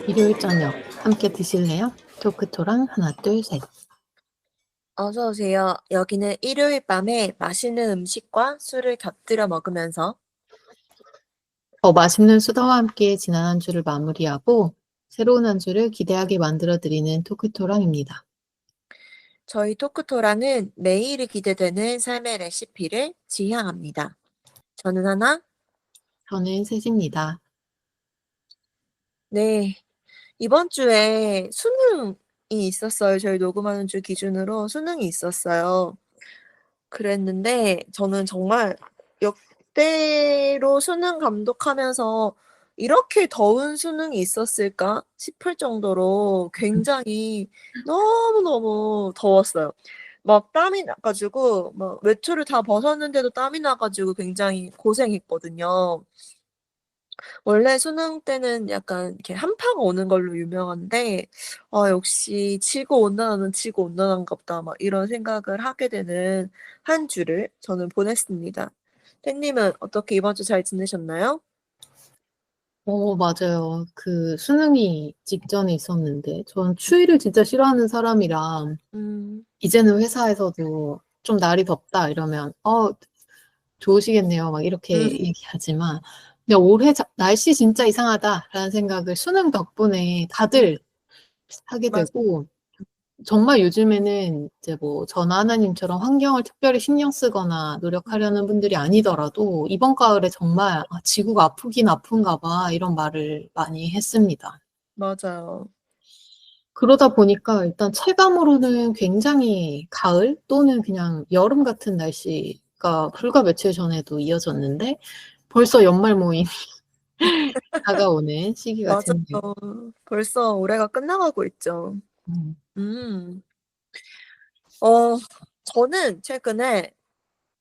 일요일 저녁 함께 드실래요? 토크토랑 하나, 둘, 셋. 어서 오세요. 여기는 일요일 밤에 맛있는 음식과 술을 곁들여 먹으면서 더 맛있는 수다와 함께 지난 한 주를 마무리하고 새로운 한 주를 기대하게 만들어드리는 토크토랑입니다. 저희 토크토랑은 매일이 기대되는 삶의 레시피를 지향합니다. 저는 하나, 저는 셋입니다. 네, 이번 주에 수능이 있었어요. 저희 녹음하는 주 기준으로 수능이 있었어요. 그랬는데 저는 정말 역대로 수능 감독하면서 '이렇게 더운 수능이 있었을까?' 싶을 정도로 굉장히 너무너무 더웠어요. 막 땀이 나 가지고 막 외투를 다 벗었는데도 땀이 나 가지고 굉장히 고생했거든요. 원래 수능 때는 약간 이렇게 한파가 오는 걸로 유명한데 역시 '지구 온난화는 지구 온난화인가 보다.' 막 이런 생각을 하게 되는 한 주를 저는 보냈습니다. 팬님은 어떻게 이번 주 잘 지내셨나요? 맞아요. 그 수능이 직전에 있었는데 전 추위를 진짜 싫어하는 사람이라 음. 이제는 회사에서도 좀 날이 덥다 이러면 좋으시겠네요. 막 이렇게 음. 얘기하지만 근데 올해 날씨 진짜 이상하다라는 생각을 수능 덕분에 다들 하게 맞아요. 되고 정말 요즘에는 이제 뭐 저나 하나님처럼 환경을 특별히 신경 쓰거나 노력하려는 분들이 아니더라도 이번 가을에 정말 '아 지구가 아프긴 아픈가 봐.' 이런 말을 많이 했습니다. 맞아요. 그러다 보니까 일단 체감으로는 굉장히 가을 또는 그냥 여름 같은 날씨가 불과 며칠 전에도 이어졌는데 벌써 연말 모임이 다가오는 시기가 됐네요. 맞아요. 벌써 올해가 끝나가고 있죠. 음. 음. 어 저는 최근에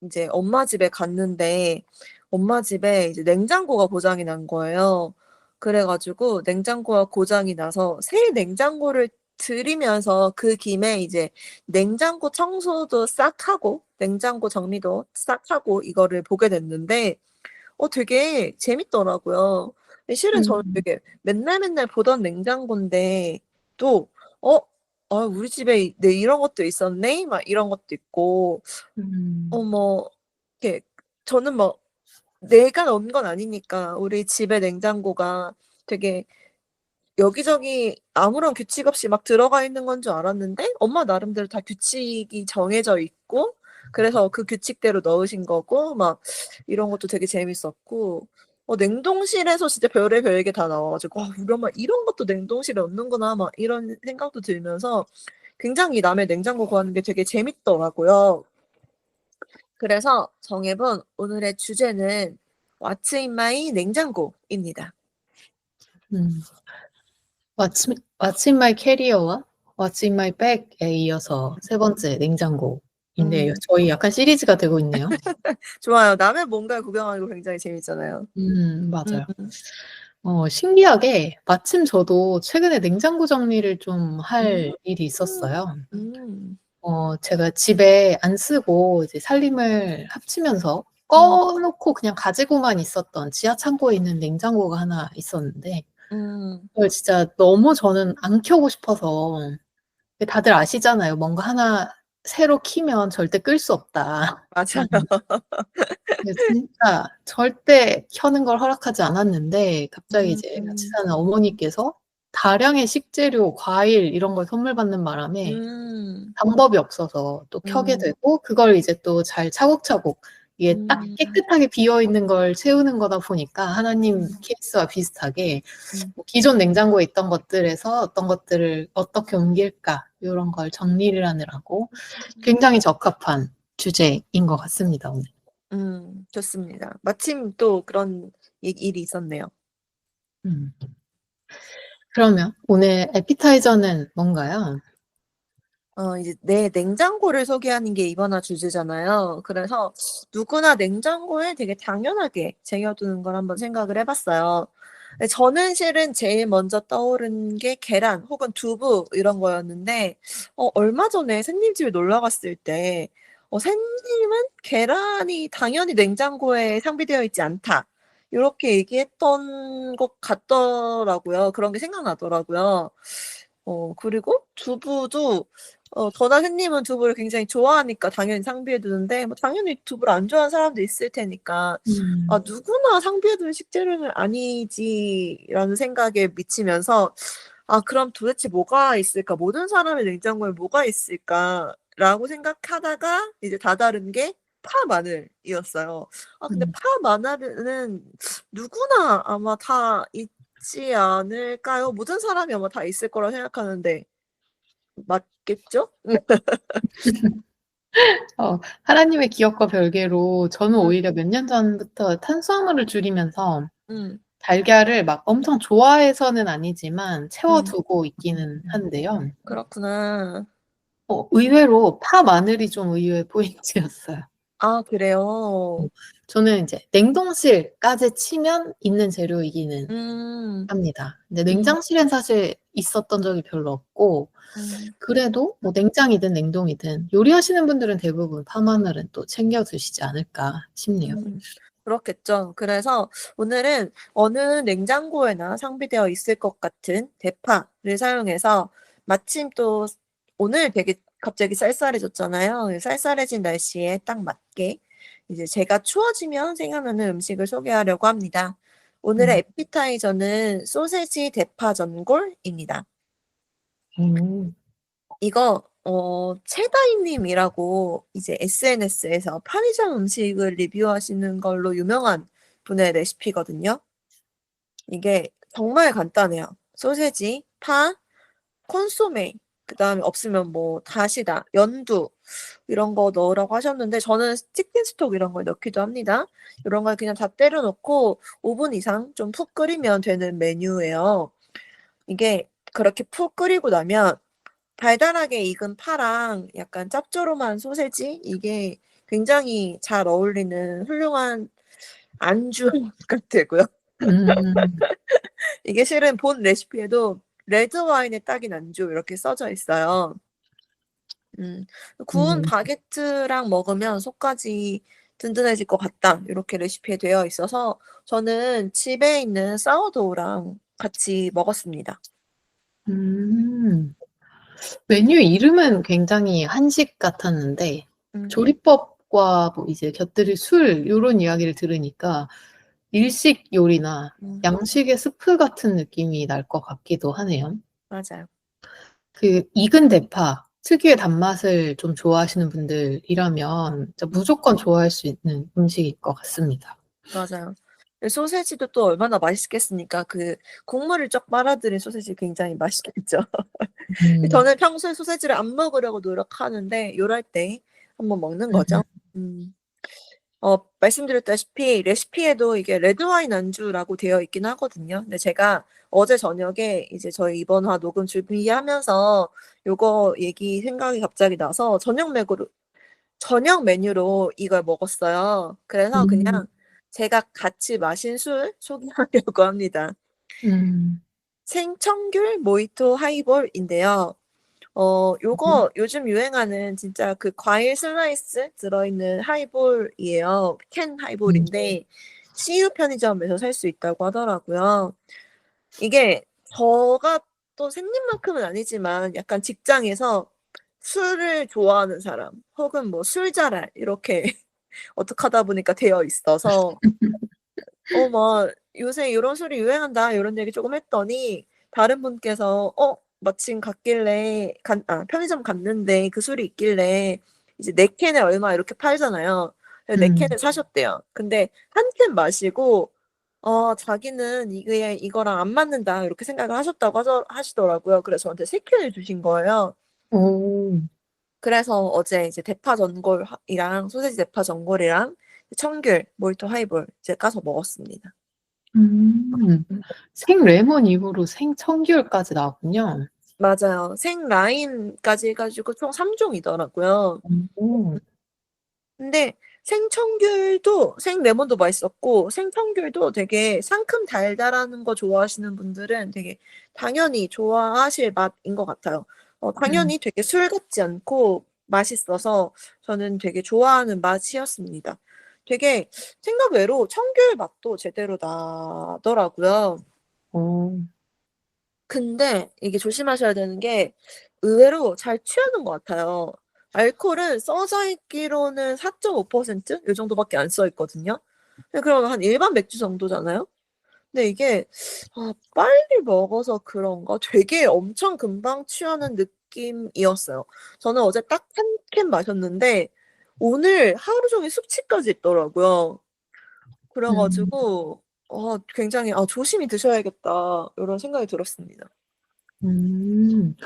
인제 엄마 집에 갔는데 엄마 집에 이제 냉장고가 고장이 난 거예요. 그래 가지고 냉장고가 고장이 나서 새 냉장고를 들이면서 그 김에 이제 냉장고 청소도 싹 하고 냉장고 정리도 싹 하고 이거를 보게 됐는데 되게 재밌더라고요. 근데 실은 저는 음. 되게 맨날 맨날 보던 냉장고인데 또 '어 우리 집에 네 이런 것도 있었네.' 막 이런 것도 있고 음. 뭐 이렇게 저는 뭐 내가 넣은 건 아니니까 우리 집의 냉장고가 되게 여기저기 아무런 규칙 없이 막 들어가 있는 건 줄 알았는데 엄마 나름대로 다 규칙이 정해져 있고 그래서 그 규칙대로 넣으신 거고 막 이런 것도 되게 재밌었고 냉동실에서 진짜 별의별 게 다 나와 가지고 '와 우리 엄마 이런 것도 냉동실에 넣는구나.' 막 이런 생각도 들면서 굉장히 남의 냉장고 구하는 게 되게 재밌더라고요. 그래서 정해 본 오늘의 주제는 What's in my 냉장고입니다. 음. What's in my carrier와 What's in my bag에 이어서 세 번째 냉장고인데 음. 저희 약간 시리즈가 되고 있네요. 좋아요. 남의 뭔가를 구경하는 거 굉장히 재밌잖아요. 맞아요. 음. 신기하게 마침 저도 최근에 냉장고 정리를 좀 음. 할 일이 있었어요. 음. 제가 집에 안 쓰고 이제 살림을 합치면서 음. 꺼 놓고 그냥 가지고만 있었던 지하 창고에 있는 냉장고가 하나 있었는데 음. 그걸 진짜 너무 저는 안 켜고 싶어서 다들 아시잖아요. 뭔가 하나 새로 키면 절대 끌 수 없다. 맞아요. 근데 진짜 절대 켜는 걸 허락하지 않았는데 갑자기 이제 같이 음. 사는 어머니께서 다량의 식재료, 과일 이런 걸 선물 받는 바람에 음. 방법이 없어서 또 켜게 음. 되고 그걸 이제 또 잘 차곡차곡 이게 딱 음. 깨끗하게 비어 있는 걸 채우는 거다 보니까 하나님 음. 케이스와 비슷하게 음. 뭐 기존 냉장고에 있던 것들에서 어떤 것들을 어떻게 옮길까 요런 걸 정리를 하느라고 굉장히 적합한 주제인 것 같습니다, 오늘. 좋습니다. 마침 또 그런 일이 있었네요. 음. 그러면 오늘 애피타이저는 뭔가요? 이제 내 냉장고를 소개하는 게 이번 화 주제잖아요. 그래서 누구나 냉장고에 되게 당연하게 쟁여두는 걸 한번 생각을 해 봤어요. 근데 저는 실은 제일 먼저 떠오른 게 계란 혹은 두부 이런 거였는데 얼마 전에 샌님 집에 놀러 갔을 때 샌님은 "계란이 당연히 냉장고에 상비되어 있지 않다." 요렇게 얘기했던 것 같더라고요. 그런 게 생각나더라고요. 그리고 두부도 저나 햇님은 두부를 굉장히 좋아하니까 당연히 상비해 두는데 뭐 당연히 두부를 안 좋아하는 사람도 있을 테니까 '아 누구나 상비해 두는 식재료는 아니지.'라는 생각에 미치면서 '아 그럼 도대체 뭐가 있을까? 모든 사람의 냉장고에 뭐가 있을까?'라고 생각하다가 이제 다다른 게 파 마늘이었어요. 아 근데 음. 파 마늘은 누구나 아마 다 있지 않을까요? 모든 사람이 아마 다 있을 거라 생각하는데 맞겠죠? 하나님의 기억과 별개로 저는 음. 오히려 몇 년 전부터 탄수화물을 줄이면서 음. 달걀을 막 엄청 좋아해서는 아니지만 채워 음. 두고 있기는 한데요. 그렇구나. 의외로 파 마늘이 좀 의외의 포인트였어요. 아 그래요? 저는 인제 냉동실까지 치면 있는 재료이기는 음. 합니다. 근데 음. 냉장실엔 사실 있었던 적이 별로 없고 음. 그래도 뭐 냉장이든 냉동이든 요리하시는 분들은 대부분 파 마늘은 또 챙겨 두시지 않을까 싶네요. 그렇겠죠. 그래서 오늘은 어느 냉장고에나 상비되어 있을 것 같은 대파를 사용해서 마침 또 오늘 되게 갑자기 쌀쌀해졌잖아요. 쌀쌀해진 날씨에 딱 맞게 이제 제가 추워지면 생각나는 음식을 소개하려고 합니다. 오늘의 음. 에피타이저는 소세지 대파 전골입니다. 음. 이거 채다이 님이라고 이제 SNS에서 편의점 음식을 리뷰하시는 걸로 유명한 분의 레시피거든요. 이게 정말 간단해요. 소세지, 파, 콘소메, 그다음에 없으면 뭐 다시다, 연두 이런 거 넣으라고 하셨는데 저는 치킨 스톡 이런 걸 넣기도 합니다. 이런 걸 그냥 다 때려 넣고 5분 이상 좀 푹 끓이면 되는 메뉴예요. 이게 그렇게 푹 끓이고 나면 달달하게 익은 파랑 약간 짭조름한 소세지 이게 굉장히 잘 어울리는 훌륭한 안주가 되고요. 음. 이게 실은 본 레시피에도 레드 와인에 딱인 안주 이렇게 써져 있어요. 음. 구운 음. 바게트랑 먹으면 속까지 든든해질 것 같다. 이렇게 레시피에 되어 있어서 저는 집에 있는 사워도우랑 같이 먹었습니다. 음. 메뉴 이름은 굉장히 한식 같았는데 음. 조리법과 뭐 이제 곁들일 술 요런 이야기를 들으니까 일식 요리나 음. 양식의 스프 같은 느낌이 날 것 같기도 하네요. 맞아요. 익은 대파 특유의 단맛을 좀 좋아하시는 분들이라면 진짜 음. 무조건 좋아할 수 있는 음식일 것 같습니다. 맞아요. 소세지도 또 얼마나 맛있겠습니까. 그 국물을 쫙 빨아들인 소세지 굉장히 맛있겠죠. 음. 저는 평소에 소세지를 안 먹으려고 노력하는데 요럴 때 한번 먹는 거죠. 음. 말씀드렸다시피 레시피에도 이게 레드 와인 안주라고 되어 있긴 하거든요. 근데 제가 어제 저녁에 이제 저희 이번 화 녹음 준비하면서 요거 얘기 생각이 갑자기 나서 저녁 메뉴로 이걸 먹었어요. 그래서 음. 그냥 제가 같이 마신 술 소개하려고 합니다. 음. 생청귤 모히또 하이볼인데요. 음. 요거 요즘 유행하는 진짜 그 과일 슬라이스 들어있는 하이볼이에요. 캔 음. 하이볼인데 CU 편의점에서 살 수 있다고 하더라고요. 이게 저가 또 샘님만큼은 아니지만 약간 직장에서 술을 좋아하는 사람 혹은 뭐 술자랄 이렇게 어떡하다 보니까 되어 있어서 막 "요새 요런 술이 유행한다." 요런 얘기 쪼금 했더니 다른 분께서 마침 갔길래 편의점 갔는데 그 술이 있길래 이제 4 캔에 얼마 이렇게 팔잖아요. 그래서 4 음. 캔을 사셨대요. 근데 한 캔 마시고 자기는 이게 이거랑 안 맞는다 이렇게 생각을 하셨다고 하시더라고요. 그래서 저한테 3 캔을 주신 거예요. 오. 그래서 어제 이제 대파 전골 이랑 소시지 대파 전골이랑 청귤 모히또 하이볼 이제 까서 먹었습니다. 음. 생레몬 이후로 생청귤까지 나왔군요. 맞아요. 생라임까지 해 가지고 총 3 종이더라고요. 오. 근데 생청귤도 생레몬도 맛있었고 생청귤도 되게 상큼 달달한 거 좋아하시는 분들은 되게 당연히 좋아하실 맛인 것 같아요. 음. 당연히 되게 술 같지 않고 맛있어서 저는 되게 좋아하는 맛이었습니다. 되게 생각 외로 청귤 맛도 제대로 나더라고요. 어. 근데 이게 조심하셔야 되는 게 의외로 잘 취하는 것 같아요. 알코올은 써져 있기로는 4.5% 요 정도밖에 안 써 있거든요. 그러면 한 일반 맥주 정도잖아요. 근데 이게 빨리 먹어서 그런가 되게 엄청 금방 취하는 느낌이었어요. 저는 어제 딱 1 캔 마셨는데 오늘 하루 종일 숙취까지 있더라고요. 그래 음. 가지고 굉장히 '조심히 드셔야겠다.' 요런 생각이 들었습니다. 음.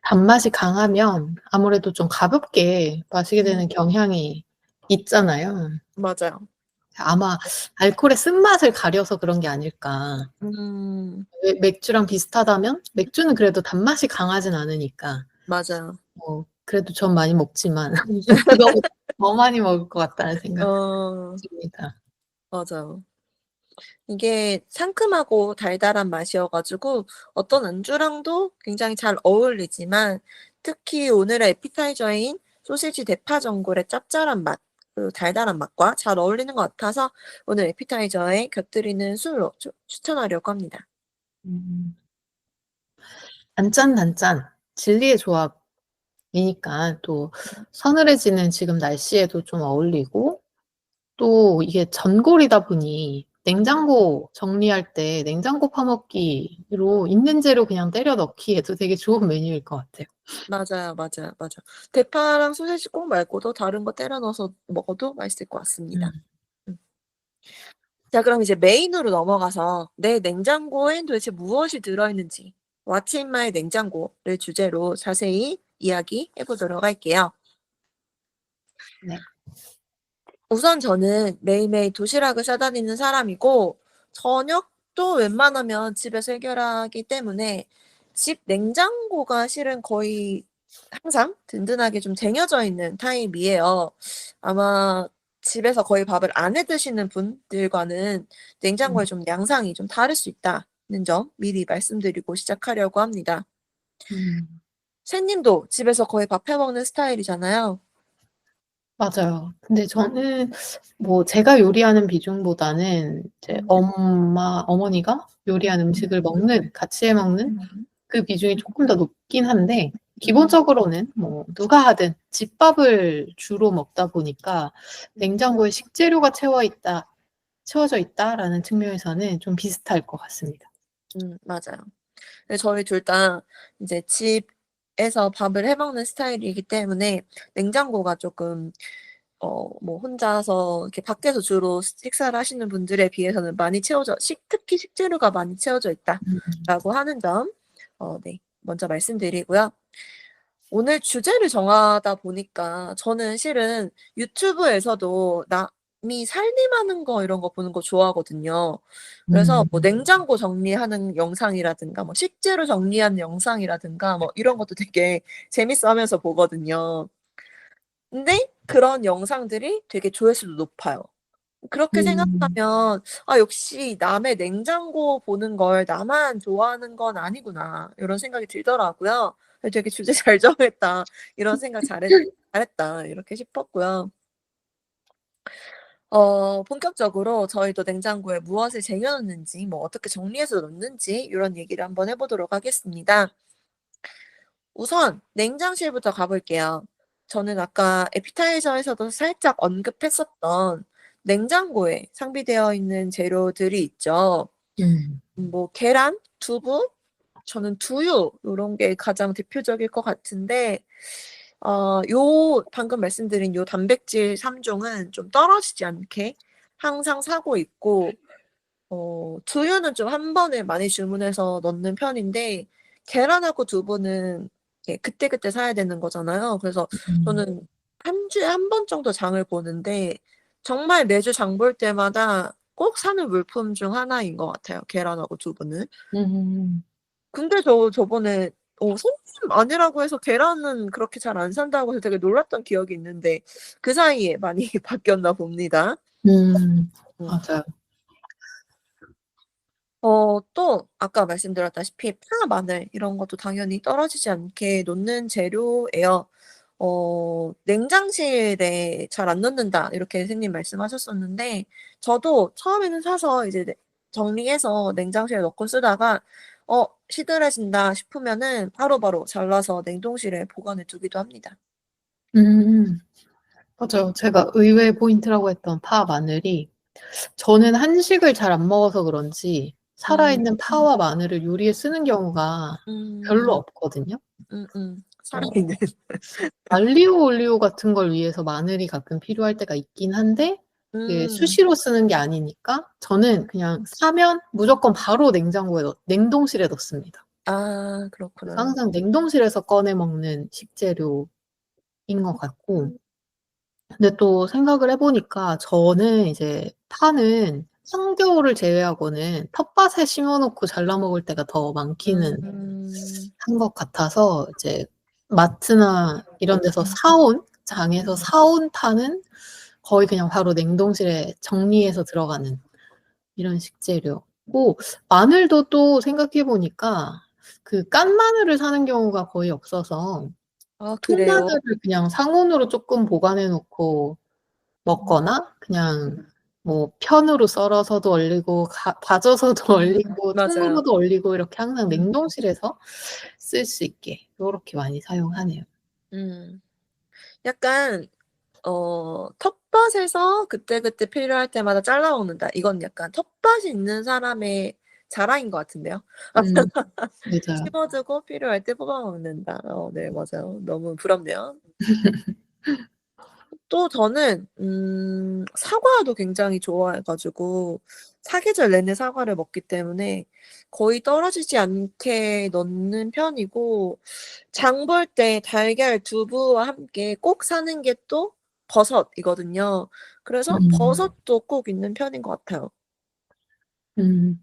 단맛이 강하면 아무래도 좀 가볍게 마시게 음. 되는 경향이 있잖아요. 맞아요. 아마 알코올의 쓴맛을 가려서 그런 게 아닐까. 음. 맥주랑 비슷하다면 맥주는 그래도 단맛이 강하진 않으니까 맞아요. 그래도 전 많이 먹지만 너무 더 많이 먹을 것 같다는 생각이 어 듭니다. 맞아요. 이게 상큼하고 달달한 맛이어 가지고 어떤 안주랑도 굉장히 잘 어울리지만 특히 오늘의 에피타이저인 소시지 대파 전골의 짭짤한 맛 그리고 달달한 맛과 잘 어울리는 것 같아서 오늘 에피타이저에 곁들이는 술로 추천하려고 합니다. 음. 단짠단짠 진리의 조합이니까 또 서늘해지는 지금 날씨에도 좀 어울리고 또 이게 전골이다 보니 냉장고 정리할 때 냉장고 파먹기로 있는 재료 그냥 때려 넣기에도 되게 좋은 메뉴일 것 같아요. 맞아요, 맞아요, 맞아. 대파랑 소시지 꼭 말고도 다른 거 때려 넣어서 먹어도 맛있을 것 같습니다. 음. 음. 자 그럼 이제 메인으로 넘어가서 내 냉장고엔 도대체 무엇이 들어있는지 What's in my 냉장고를 주제로 자세히 이야기해 보도록 할게요. 네. 우선 저는 매일매일 도시락을 싸다니는 사람이고 저녁도 웬만하면 집에서 해결하기 때문에 집 냉장고가 실은 거의 항상 든든하게 좀 쟁여져 있는 타입이에요. 아마 집에서 거의 밥을 안 해 드시는 분들과는 냉장고의 좀 양상이 좀 다를 수 있다는 점 미리 말씀드리고 시작하려고 합니다. 음. 새 님도 집에서 거의 밥 해 먹는 스타일이잖아요. 맞아요. 근데 저는 뭐 제가 요리하는 비중보다는 이제 어머니가 요리한 음식을 같이 해 먹는 그 비중이 쪼끔 더 높긴 한데 기본적으로는 뭐 누가 하든 집밥을 주로 먹다 보니까 '냉장고에 식재료가 채워져 있다.'라는 측면에서는 좀 비슷할 것 같습니다. 맞아요. 네 저희 둘 다 이제 집에서 밥을 해 먹는 스타일이기 때문에 냉장고가 쪼끔 뭐 혼자서 이렇게 밖에서 주로 식사를 하시는 분들에 비해서는 많이 채워져 특히 식재료가 많이 채워져 음. 있다라고 하는 점 네 먼저 말씀드리고요. 오늘 주제를 정하다 보니까 저는 실은 유튜브에서도 남이 살림하는 거 이런 거 보는 거 좋아하거든요. 그래서 뭐 음. 냉장고 정리하는 영상이라든가 뭐 식재료 정리하는 영상이라든가 뭐 이런 것도 되게 재밌어 하면서 보거든요. 근데 그런 영상들이 되게 조회수도 높아요. 그렇게 음. 생각하면 '아 역시 남의 냉장고 보는 걸 나만 좋아하는 건 아니구나.' 요런 생각이 들더라고요. 되게 '주제 잘 정했다.' 이런 생각 잘했다 이렇게 싶었고요. 본격적으로 저희도 냉장고에 무엇을 쟁여 놓는지 뭐 어떻게 정리해서 놓는지 요런 얘기를 한번 해 보도록 하겠습니다. 우선 냉장실부터 가 볼게요. 저는 아까 에피타이저에서도 살짝 언급했었던 냉장고에 상비되어 있는 재료들이 있죠. 음. 뭐 계란, 두부, 저는 두유 요런 게 가장 대표적일 것 같은데 요 방금 말씀드린 요 단백질 3 종은 좀 떨어지지 않게 항상 사고 있고 두유는 좀 한 번에 많이 주문해서 넣는 편인데 계란하고 두부는 그때그때 사야 되는 거잖아요. 그래서 음. 저는 1 주에 1번 정도 장을 보는데 정말 매주 장 볼 때마다 꼭 사는 물품 중 하나인 것 같아요, 계란하고 두부는. 음. 근데 저번에 손님 아니라고 해서 계란은 그렇게 잘 안 산다고 해서 되게 놀랐던 기억이 있는데 그 사이에 많이 바뀌었나 봅니다. 음. 맞아요. 또 아까 말씀드렸다시피 파, 마늘 이런 것도 당연히 떨어지지 않게 놓는 재료예요. 냉장실에 잘 안 넣는다 이렇게 선생님 말씀하셨었는데 저도 처음에는 사서 이제 정리해서 냉장실에 넣고 쓰다가 시들해진다 싶으면은 바로바로 잘라서 냉동실에 보관해 두기도 합니다. 맞아요. 제가 의외의 포인트라고 했던 파, 마늘이 저는 한식을 잘 안 먹어서 그런지 살아있는 파와 마늘을 요리에 쓰는 경우가 별로 음, 없거든요. 살아있는. 알리오 올리오 같은 걸 위해서 마늘이 가끔 필요할 때가 있긴 한데 음, 수시로 쓰는 게 아니니까 저는 그냥 사면 무조건 바로 냉동실에 넣습니다. 아, 그래서 그렇구나. 항상 냉동실에서 꺼내 먹는 식재료인 것 같고 근데 또 생각을 해보니까 저는 이제 파는 한겨울을 제외하고는 텃밭에 심어놓고 잘라 먹을 때가 더 많기는 음, 한 것 같아서 이제 마트나 이런 데서 사온 장에서 사온 파는 거의 그냥 바로 냉동실에 정리해서 들어가는 이런 식재료고 마늘도 또 생각해 보니까 그 깐 마늘을 사는 경우가 거의 없어서 아, 그래요? 통마늘을 그냥 상온으로 조금 보관해 놓고 먹거나 그냥 뭐 편으로 썰어서도 얼리고 다져서도 얼리고 맞아요. 통으로도 얼리고 이렇게 항상 음, 냉동실에서 쓸 수 있게 요렇게 많이 사용하네요. 음. 약간 텃밭에서 그때그때 필요할 때마다 잘라 먹는다. 이건 약간 텃밭이 있는 사람의 자랑인 것 같은데요. 음 맞아요. 심어 두고 필요할 때 뽑아 먹는다. 네 맞아요. 너무 부럽네요. 또 저는 사과도 굉장히 좋아해 가지고 사계절 내내 사과를 먹기 때문에 거의 떨어지지 않게 넣는 편이고 장 볼 때 달걀, 두부와 함께 꼭 사는 게 또 버섯이거든요. 그래서 음. 버섯도 꼭 있는 편인 것 같아요. 음.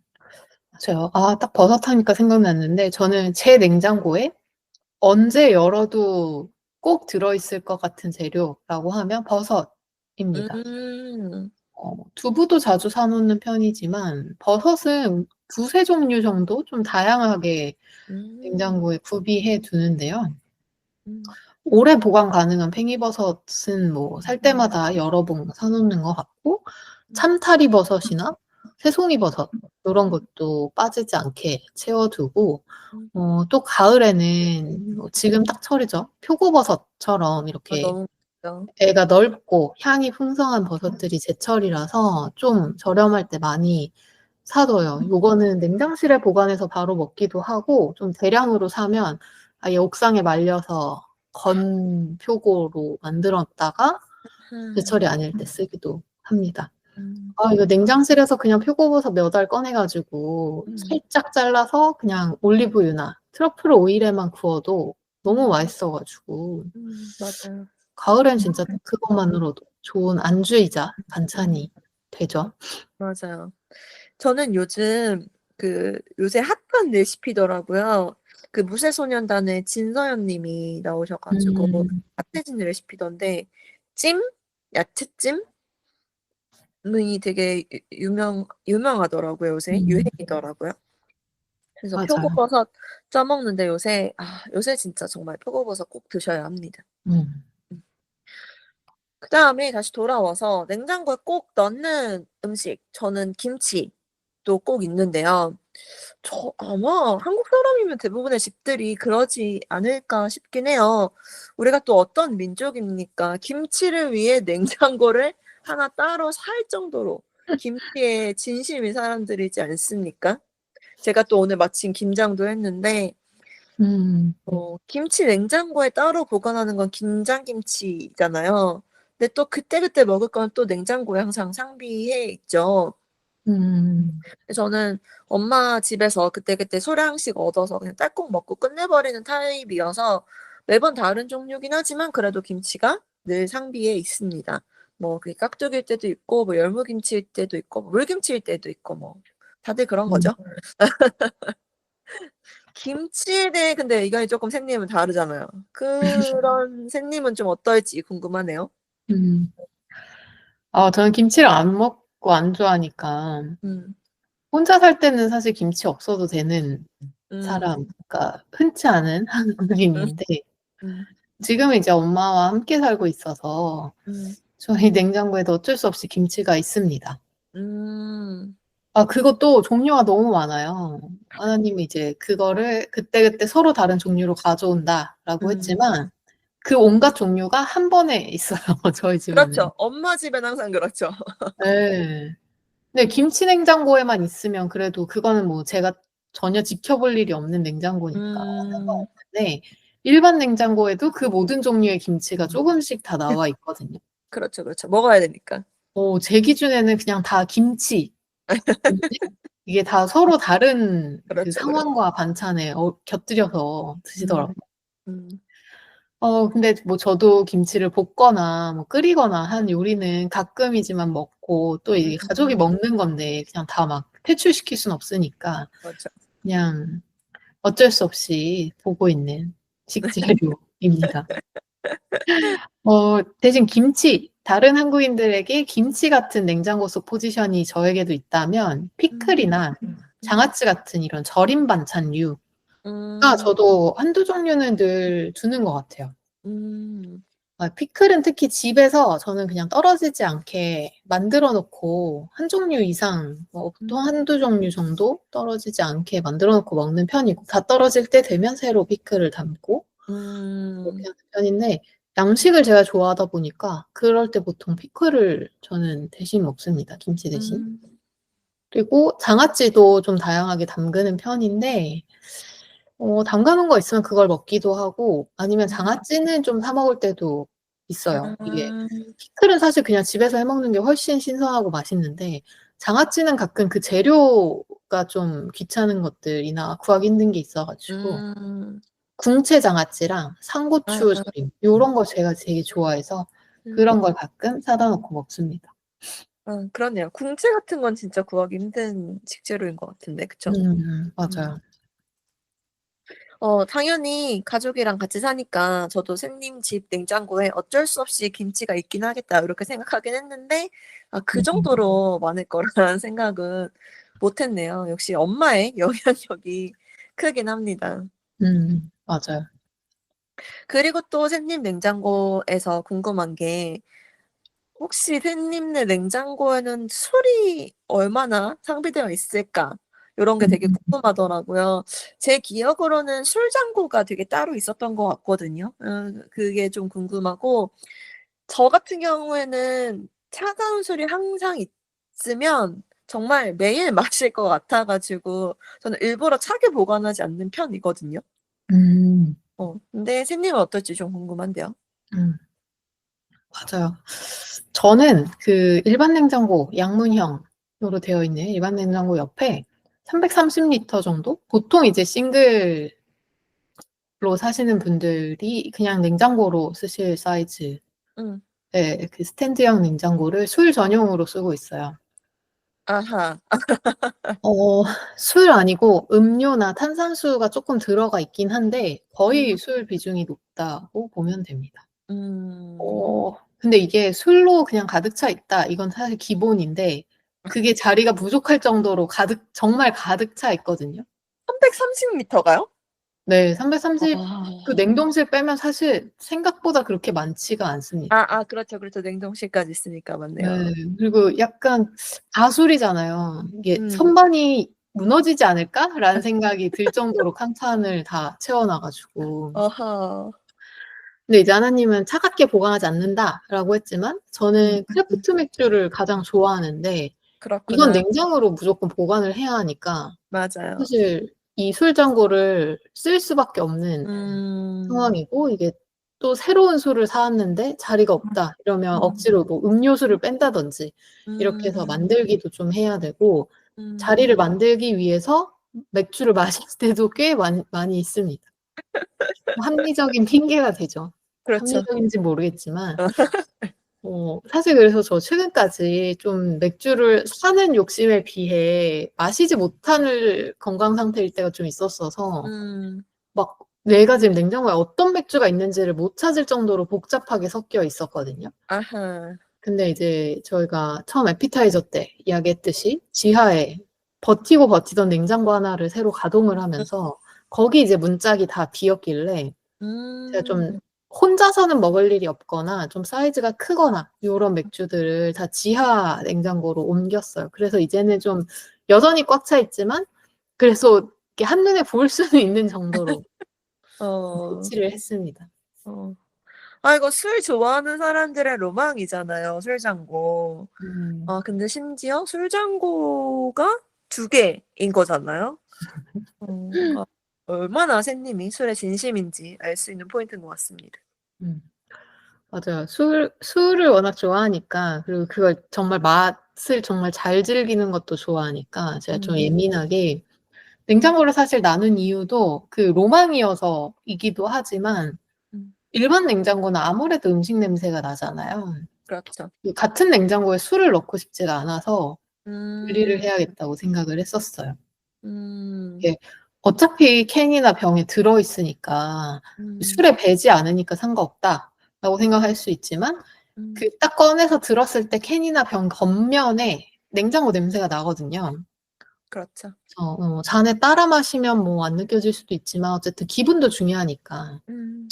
맞아요. 아 딱 버섯 하니까 생각났는데 저는 제 냉장고에 언제 열어도 꼭 들어있을 것 같은 재료라고 하면 버섯입니다. 음. 두부도 자주 사 놓는 편이지만 버섯은 두세 종류 정도 좀 다양하게 음. 냉장고에 구비해 두는데요. 음. 오래 보관 가능한 팽이버섯은 뭐 살 때마다 여러 봉 사 놓는 것 같고 참타리 버섯이나 새송이 버섯 요런 것도 빠지지 않게 채워 두고 음. 또 가을에는 뭐 지금 딱 철이죠. 표고버섯처럼 아 이렇게 너무 맛있죠. 애가 넓고 향이 풍성한 버섯들이 제철이라서 좀 저렴할 때 많이 사 둬요. 요거는 냉장실에 보관해서 바로 먹기도 하고 좀 대량으로 사면 아예 옥상에 말려서 건 표고로 만들었다가 음. 제철이 아닐 때 쓰기도 합니다. 음. 이거 냉장실에서 그냥 표고버섯 몇 알 꺼내 가지고 음. 살짝 잘라서 그냥 올리브유나 트러플 오일에만 구워도 너무 맛있어 가지고 맞아요. 가을엔 진짜 그것만으로도 좋은 안주이자 음. 반찬이 되죠. 맞아요. 저는 요새 핫한 레시피더라고요. 그 무쇠소년단의 진서연 님이 나오셔 가지고 음. 핫해진 레시피던데 찜? 야채찜? 이 되게 유명하더라고요 요새. 음. 유행이더라고요. 그래서 맞아요. 표고버섯 쪄 먹는데 요새 진짜 정말 표고버섯 꼭 드셔야 합니다. 음. 음. 그다음에 다시 돌아와서 냉장고에 꼭 넣는 음식 저는 김치도 꼭 있는데요. 아마 한국 사람이면 대부분의 집들이 그러지 않을까 싶긴 해요. 우리가 또 어떤 민족입니까? 김치를 위해 냉장고를 하나 따로 살 정도로 김치에 진심인 사람들이지 않습니까? 제가 또 오늘 마침 김장도 했는데 음. 김치 냉장고에 따로 보관하는 건 김장김치잖아요. 근데 또 그때그때 먹을 건 또 냉장고에 항상 상비해 있죠. 음. 저는 엄마 집에서 그때그때 소량씩 얻어서 그냥 딸꾹 먹고 끝내버리는 타입이어서 매번 다른 종류긴 하지만 그래도 김치가 늘 상비에 있습니다. 뭐 그게 깍두기일 때도 있고 뭐 열무김치일 때도 있고 뭐 물김치일 때도 있고 뭐 다들 그런 음. 거죠. 김치에 대해 근데 의견이 쪼끔 샌님은 다르잖아요. 그런 샌님은 좀 어떨지 궁금하네요. 음. 저는 김치를 안 먹고 안 좋아하니까 음. 혼자 살 때는 사실 김치 없어도 되는 음. 사람 그러니까 흔치 않은 음. 한국인인데 음. 지금은 이제 엄마와 함께 살고 있어서 저희 냉장고에도 어쩔 수 없이 김치가 있습니다. 음. 그것도 종류가 너무 많아요. 하나님이 이제 그거를 그때그때 서로 다른 종류로 가져온다라고 했지만 그 온갖 종류가 한 번에 있어요, 저희 집에는. 그렇죠. 엄마 집엔 항상 그렇죠. 네. 근데 김치 냉장고에만 있으면 그래도 그거는 뭐 제가 전혀 지켜볼 일이 없는 냉장고니까 음. 상관없는데 일반 냉장고에도 그 모든 종류의 김치가 조금씩 다 나와 있거든요. 그렇죠, 그렇죠. 먹어야 되니까. 제 기준에는 그냥 다 김치. 근데 이게 다 서로 다른 그 그렇죠, 그렇죠. 상황과 반찬에 곁들여서 드시더라고요. 음. 근데 뭐 저도 김치를 볶거나 뭐 끓이거나 한 요리는 가끔이지만 먹고 또 이게 가족이 먹는 건데 그냥 다 막 퇴출시킬 순 없으니까 그렇죠. 그냥 어쩔 수 없이 보고 있는 식재료입니다. 대신 김치, 다른 한국인들에게 김치 같은 냉장고 속 포지션이 저에게도 있다면 피클이나 장아찌 같은 이런 절임 반찬류가 저도 한두 종류는 늘 두는 것 같아요. 피클은 특히 집에서 저는 그냥 떨어지지 않게 만들어 놓고 한 종류 이상, 보통 한두 종류 정도 떨어지지 않게 만들어 놓고 먹는 편이고, 다 떨어질 때 되면 새로 피클을 담고 그렇게 하는 편인데, 양식을 제가 좋아하다 보니까 그럴 때 보통 피클을 저는 대신 먹습니다. 김치 대신. 그리고 장아찌도 좀 다양하게 담그는 편인데 담가 놓은 거 있으면 그걸 먹기도 하고 아니면 장아찌는 좀 사 먹을 때도 있어요. 이게 피클은 사실 그냥 집에서 해 먹는 게 훨씬 신선하고 맛있는데 장아찌는 가끔 그 재료가 좀 귀찮은 것들이나 구하기 힘든 게 있어 가지고 궁채 장아찌랑 상고추 절임 요런 거 제가 되게 좋아해서 그런 걸 가끔 사다 놓고 먹습니다. 그렇네요. 궁채 같은 건 진짜 구하기 힘든 식재료인 것 같은데, 그쵸? 맞아요. 당연히 가족이랑 같이 사니까 저도 "샌님 집 냉장고에 어쩔 수 없이 김치가 있긴 하겠다." 이렇게 생각하긴 했는데 그 정도로 많을 거라는 생각은 못 했네요. 역시 엄마의 영향력이 크긴 합니다. 맞아요. 그리고 또 샌님 냉장고에서 궁금한 게 혹시 샌님네 냉장고에는 술이 얼마나 상비되어 있을까? 요런 게 되게 음. 궁금하더라고요. 제 기억으로는 술장고가 되게 따로 있었던 것 같거든요. 그게 좀 궁금하고 저 같은 경우에는 차가운 술이 항상 있으면 정말 매일 마실 것 같아 가지고 저는 일부러 차게 보관하지 않는 편이거든요. 음. 근데 샌님은 어떨지 좀 궁금한데요. 음. 맞아요. 저는 그 일반 냉장고 양문형으로 되어 있는 일반 냉장고 옆에 330 리터 정도? 보통 이제 싱글로 사시는 분들이 그냥 냉장고로 쓰실 사이즈의 음. 그 스탠드형 냉장고를 술 전용으로 쓰고 있어요. 아하. 술 아니고 음료나 탄산수가 쪼끔 들어가 있긴 한데 거의 술 비중이 높다고 보면 됩니다. 음. 근데 이게 술로 그냥 가득 차 있다 이건 사실 기본인데 그게 자리가 부족할 정도로 정말 가득 차 있거든요. 330 리터가요? 네. 330 그 아. 냉동실 빼면 사실 생각보다 그렇게 많지가 않습니다. 그렇죠, 그렇죠. 냉동실까지 있으니까 네. 맞네요. 그리고 약간 가술이잖아요. 이게 음. '선반이 무너지지 않을까?'라는 생각이 들 정도로 칸칸을 다 채워 놔 가지고. 아하. 근데 이제 하나님은 "차갑게 보관하지 않는다."라고 했지만 저는 크래프트 맥주를 가장 좋아하는데 이건 그렇구나. 냉장으로 무조건 보관을 해야 하니까 맞아요. 사실 이 술장고를 쓸 수밖에 없는 음. 상황이고 이게 또 새로운 술을 사 왔는데 자리가 없다 이러면 억지로 뭐 음료수를 뺀다든지 이렇게 해서 음. 만들기도 좀 해야 되고 음. 자리를 만들기 위해서 맥주를 마실 때도 꽤 많이 있습니다. 합리적인 핑계가 되죠. 그렇죠. 합리적인지 모르겠지만 사실 그래서 저 최근까지 좀 맥주를 사는 욕심에 비해 마시지 못할 건강 상태일 때가 좀 있었어서 음. 막 내가 지금 냉장고에 어떤 맥주가 있는지를 못 찾을 정도로 복잡하게 섞여 있었거든요. 아하. 근데 이제 저희가 처음 애피타이저 때 이야기했듯이 지하에 버티고 버티던 냉장고 하나를 새로 가동을 하면서 거기 이제 문짝이 다 비었길래 제가 좀 음. 혼자서는 먹을 일이 없거나 좀 사이즈가 크거나 요런 맥주들을 다 지하 냉장고로 옮겼어요. 그래서 이제는 좀 여전히 꽉 차 있지만 그래서 이렇게 한눈에 볼 수는 있는 정도로 어. 배치를 했습니다. 어. 이거 술 좋아하는 사람들의 로망이잖아요, 술장고. 근데 심지어 술장고가 2 개인 거잖아요. 그러니까 얼마나 샌님이 술에 진심인지 알 수 있는 포인트인 것 같습니다. 맞아요. 술을 워낙 좋아하니까 그리고 그걸 정말 맛을 정말 잘 즐기는 것도 좋아하니까 제가 좀 예민하게 냉장고를 사실 나눈 이유도 그 로망이어서이기도 하지만 음. 일반 냉장고는 아무래도 음식 냄새가 나잖아요. 그렇죠. 그 같은 냉장고에 술을 넣고 싶지가 않아서 분리를 음. 해야겠다고 생각을 했었어요. 음. 이게 어차피 캔이나 병에 들어 있으니까 음. '술에 배지 않으니까 상관없다.'라고 생각할 수 있지만 음. 그 딱 꺼내서 들었을 때 캔이나 병 겉면에 냉장고 냄새가 나거든요. 그렇죠. 잔에 따라 마시면 뭐 안 느껴질 수도 있지만 어쨌든 기분도 중요하니까. 음.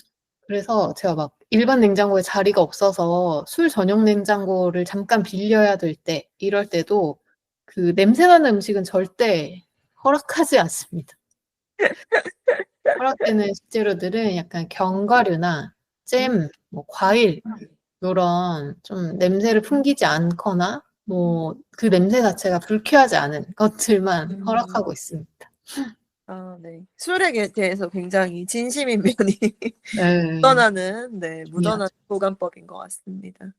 그래서 제가 막 일반 냉장고에 자리가 없어서 술 전용 냉장고를 잠깐 빌려야 될 때 이럴 때도 그 냄새 나는 음식은 절대 허락하지 않습니다. 허락되는 식재료들은 약간 견과류나 잼, 뭐 과일 요런 좀 냄새를 풍기지 않거나 뭐 그 냄새 자체가 불쾌하지 않은 것들만 허락하고 있습니다. 네. 술에 대해서 굉장히 진심인 면이 네. 묻어나는 묻어나는 중요하죠. 보관법인 것 같습니다.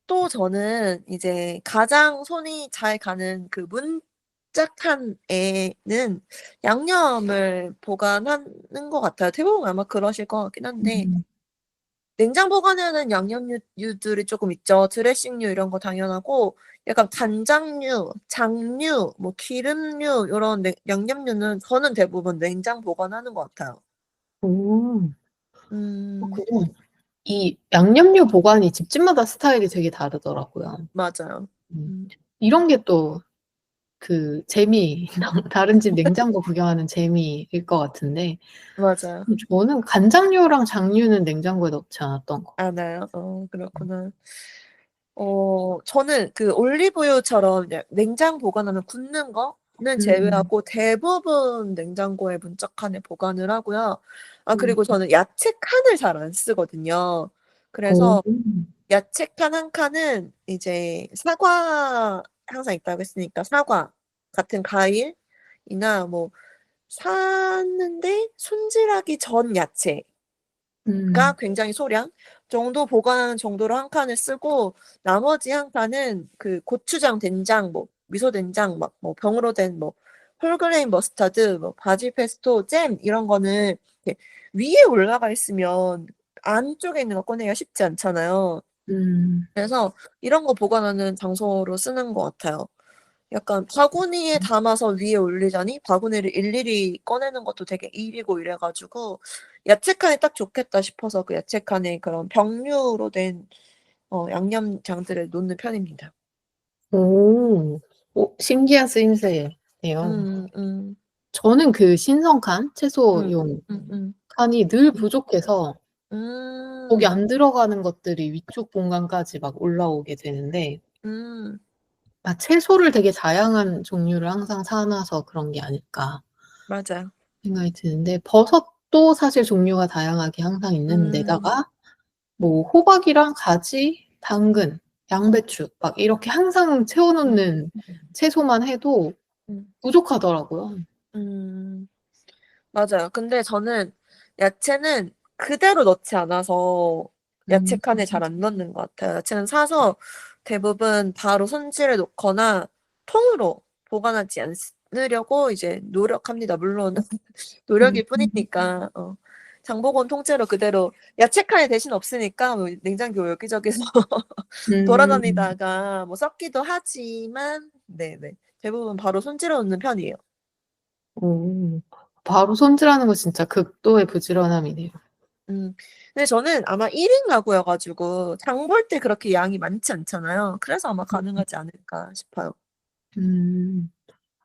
또 저는 이제 가장 손이 잘 가는 그 문짝한에는 양념을 보관하는 것 같아요. 대부분 아마 그러실 것 같긴 한데 음. 냉장 보관에는 양념류들이 쪼끔 있죠. 드레싱류 이런 거 당연하고 약간 간장류, 장류, 뭐 기름류 요런 양념류는 저는 대부분 냉장 보관하는 것 같아요. 오. 음. 그렇군요. 이 양념류 보관이 집집마다 스타일이 되게 다르더라고요. 맞아요. 음. 음. 이런 게 또 그 다른 집 냉장고 구경하는 재미일 것 같은데 맞아요. 저는 간장류랑 장류는 냉장고에 넣지 않았던 것 알아요. 같아요. 그렇구나. 저는 그 올리브유처럼 이제 냉장 보관하면 굳는 거는 음. 제외하고 대부분 냉장고에 문짝칸에 보관을 하고요. 음. 그리고 저는 야채 칸을 잘 안 쓰거든요. 오. 그래서 야채 칸 1 칸은 이제 사과 항상 있다고 했으니까 사과 같은 과일이나 뭐 샀는데 손질하기 전 야채 가 음. 굉장히 소량 정도 보관하는 정도로 1 칸을 쓰고 나머지 1 칸은 그 고추장, 된장, 뭐 미소된장 막 뭐 병으로 된 뭐 홀그레인 머스타드, 뭐 바질 페스토, 잼 이런 거는 이렇게 위에 올라가 있으면 안쪽에 있는 거 꺼내기가 쉽지 않잖아요. 음. 그래서 이런 거 보관하는 장소로 쓰는 것 같아요. 약간 바구니에 담아서 위에 올리자니 바구니를 일일이 꺼내는 것도 되게 일이고 이래 가지고 '야채 칸이 딱 좋겠다.' 싶어서 그 야채 칸에 그런 병류로 된 양념장들을 놓는 편입니다. 오. 신기한 쓰임새예요. 음. 저는 그 신선 칸, 음. 채소용 음음. 칸이 늘 부족해서 거기 음. 안 들어가는 것들이 위쪽 공간까지 막 올라오게 되는데 음. 채소를 되게 다양한 종류를 항상 사 놔서 그런 게 아닐까 맞아요. 생각이 드는데 버섯도 사실 종류가 다양하게 항상 있는 음. 데다가 뭐 호박이랑 가지, 당근, 양배추 막 이렇게 항상 채워 음. 놓는 채소만 해도 음. 부족하더라고요. 음. 맞아요. 근데 저는 야채는 그대로 넣지 않아서 야채 음. 칸에 잘 안 넣는 것 같아요. 야채는 사서 대부분 바로 손질해 놓거나 통으로 보관하지 않으려고 이제 노력합니다. 물론 음. 노력일 뿐이니까. 장보건 통째로 그대로 야채 칸이 대신 없으니까 뭐 냉장고 여기저기서 음. 돌아다니다가 뭐 썩기도 하지만 네네. 대부분 바로 손질해 놓는 편이에요. 오. 바로 손질하는 거 진짜 극도의 부지런함이네요. 근데 저는 아마 1인 가구여 가지고 장 볼 때 그렇게 양이 많지 않잖아요. 그래서 아마 가능하지 않을까 싶어요. 음.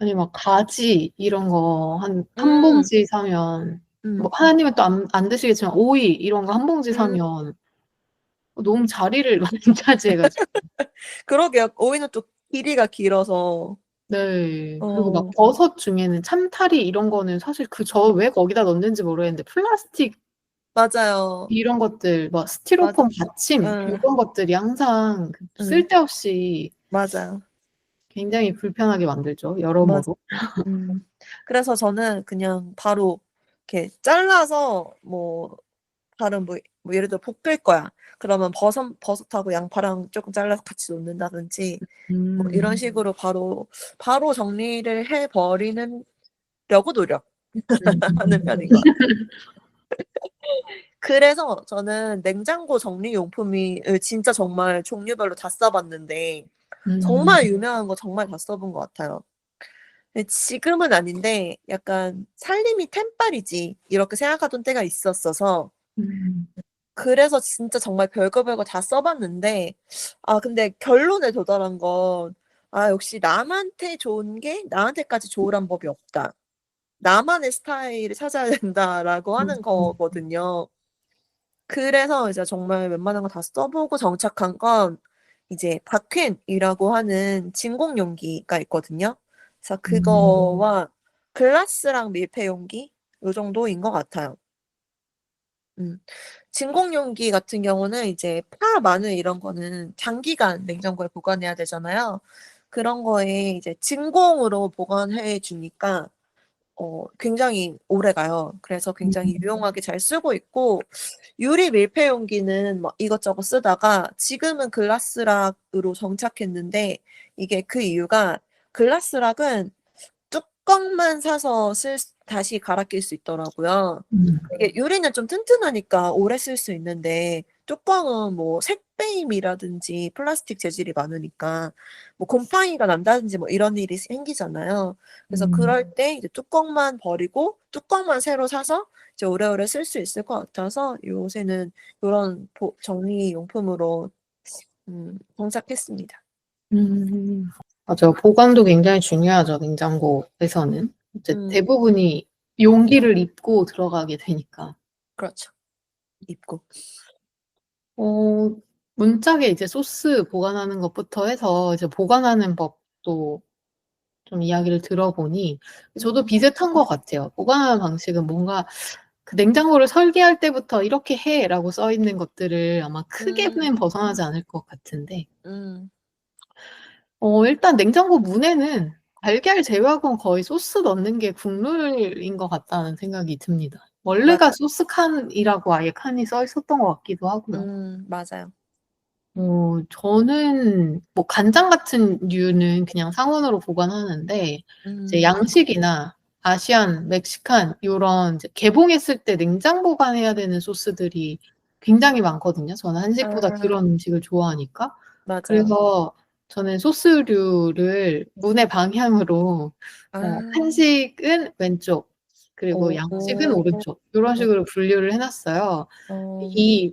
아니 막 가지 이런 거 한 음. 봉지 사면 뭐 하나님은 또 안 드시겠지만 오이 이런 거 한 봉지 사면 너무 자리를 많이 차지해 가지고. 그러게요. 오이는 또 길이가 길어서. 네. 그리고 막 버섯 중에는 참타리 이런 거는 사실 저 왜 거기다 넣는지 모르겠는데 플라스틱 맞아요. 이런 것들 막 맞아. 스티로폼 받침 응. 요런 것들이 항상 응. 쓸데없이 맞아요. 굉장히 불편하게 만들죠, 맞아. 여러모로. 그래서 저는 그냥 바로 이렇게 잘라서 뭐 다른 뭐 예를 들어 볶을 거야. 그러면 버섯하고 양파랑 쪼끔 잘라서 같이 놓는다든지 뭐 이런 식으로 바로 정리를 해 버리려고 노력하는 편인 것 같아요. 그래서 저는 냉장고 정리 용품을 진짜 정말 종류별로 다 써 봤는데 정말 유명한 거 정말 다 써본 것 같아요. 근데 지금은 아닌데 약간 '살림이 템빨이지.' 이렇게 생각하던 때가 있었어서 그래서 진짜 정말 별거 다 써 봤는데 근데 결론에 도달한 건 '아 역시 남한테 좋은 게 나한테까지 좋으란 법이 없다. 나만의 스타일을 찾아야 된다.'라고 하는 거거든요. 그래서 이제 정말 웬만한 거 다 써 보고 정착한 건 이제 박퀸이라고 하는 진공 용기가 있거든요. 그래서 그거와 글라스랑 밀폐 용기 요 정도인 것 같아요. 음. 진공 용기 같은 경우는 이제 파, 마늘 이런 거는 장기간 냉장고에 보관해야 되잖아요. 그런 거에 이제 진공으로 보관해 주니까 굉장히 오래가요. 그래서 굉장히 유용하게 잘 쓰고 있고 유리 밀폐 용기는 막 이것저것 쓰다가 지금은 글라스락으로 정착했는데 이게 그 이유가 글라스락은 뚜껑만 사서 다시 갈아 낄 수 있더라고요. 이게 유리는 좀 튼튼하니까 오래 쓸 수 있는데 뚜껑은 뭐 색배임이라든지 플라스틱 재질이 많으니까 뭐 곰팡이가 난다든지 뭐 이런 일이 생기잖아요. 그래서 그럴 때 이제 뚜껑만 버리고 뚜껑만 새로 사서 이제 오래오래 쓸 수 있을 것 같아서 요새는 요런 정리 용품으로 정착했습니다. 맞아요. 보관도 굉장히 중요하죠, 냉장고에서는. 이제 음 대부분이 용기를 입고 들어가게 되니까. 그렇죠. 입고. 어 문짝에 이제 소스 보관하는 것부터 해서 이제 보관하는 법도 좀 이야기를 들어보니 저도 음. 비슷한 것 같아요. 보관하는 방식은 뭔가 그 냉장고를 설계할 때부터 "이렇게 해."라고 써 있는 것들을 아마 크게는 벗어나지 않을 것 같은데 음. 일단 냉장고 문에는 달걀 제외하고는 거의 소스 넣는 게 국룰인 것 같다는 생각이 듭니다. 원래가 맞아요. 소스 칸이라고 아예 칸이 써 있었던 것 같기도 하고요. 맞아요. 저는 뭐 간장 같은 류는 그냥 상온으로 보관하는데 이제 음. 양식이나 아시안, 멕시칸 요런 이제 개봉했을 때 냉장 보관해야 되는 소스들이 굉장히 많거든요. 저는 한식보다 아 그런 음식을 좋아하니까. 맞아요. 그래서 저는 소스류를 문의 방향으로 아. 한식은 왼쪽 그리고 오. 양식은 오른쪽 요런 식으로 분류를 해 놨어요. 어. 이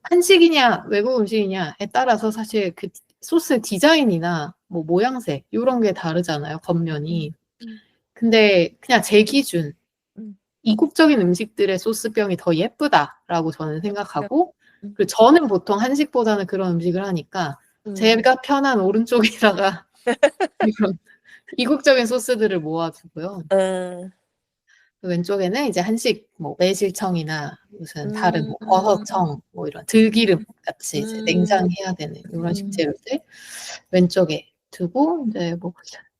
한식이냐 외국 음식이냐에 따라서 사실 그 소스 디자인이나 뭐 모양새 요런 게 다르잖아요, 음. 겉면이. 음. 근데 그냥 제 기준 음. '이국적인 음식들의 소스병이 더 예쁘다.'라고 저는 생각하고 음. 그리고 저는 보통 한식보다는 그런 음식을 하니까 음. 제가 편한 오른쪽에다가 이런 이국적인 소스들을 모아 두고요. 어. 그 왼쪽에는 이제 한식 뭐 매실청이나 무슨 다른 뭐 음. 버섯청 뭐 이런 들기름 같이 이제 음. 냉장해야 되는 요런 음. 식재료들 왼쪽에 두고 인제 뭐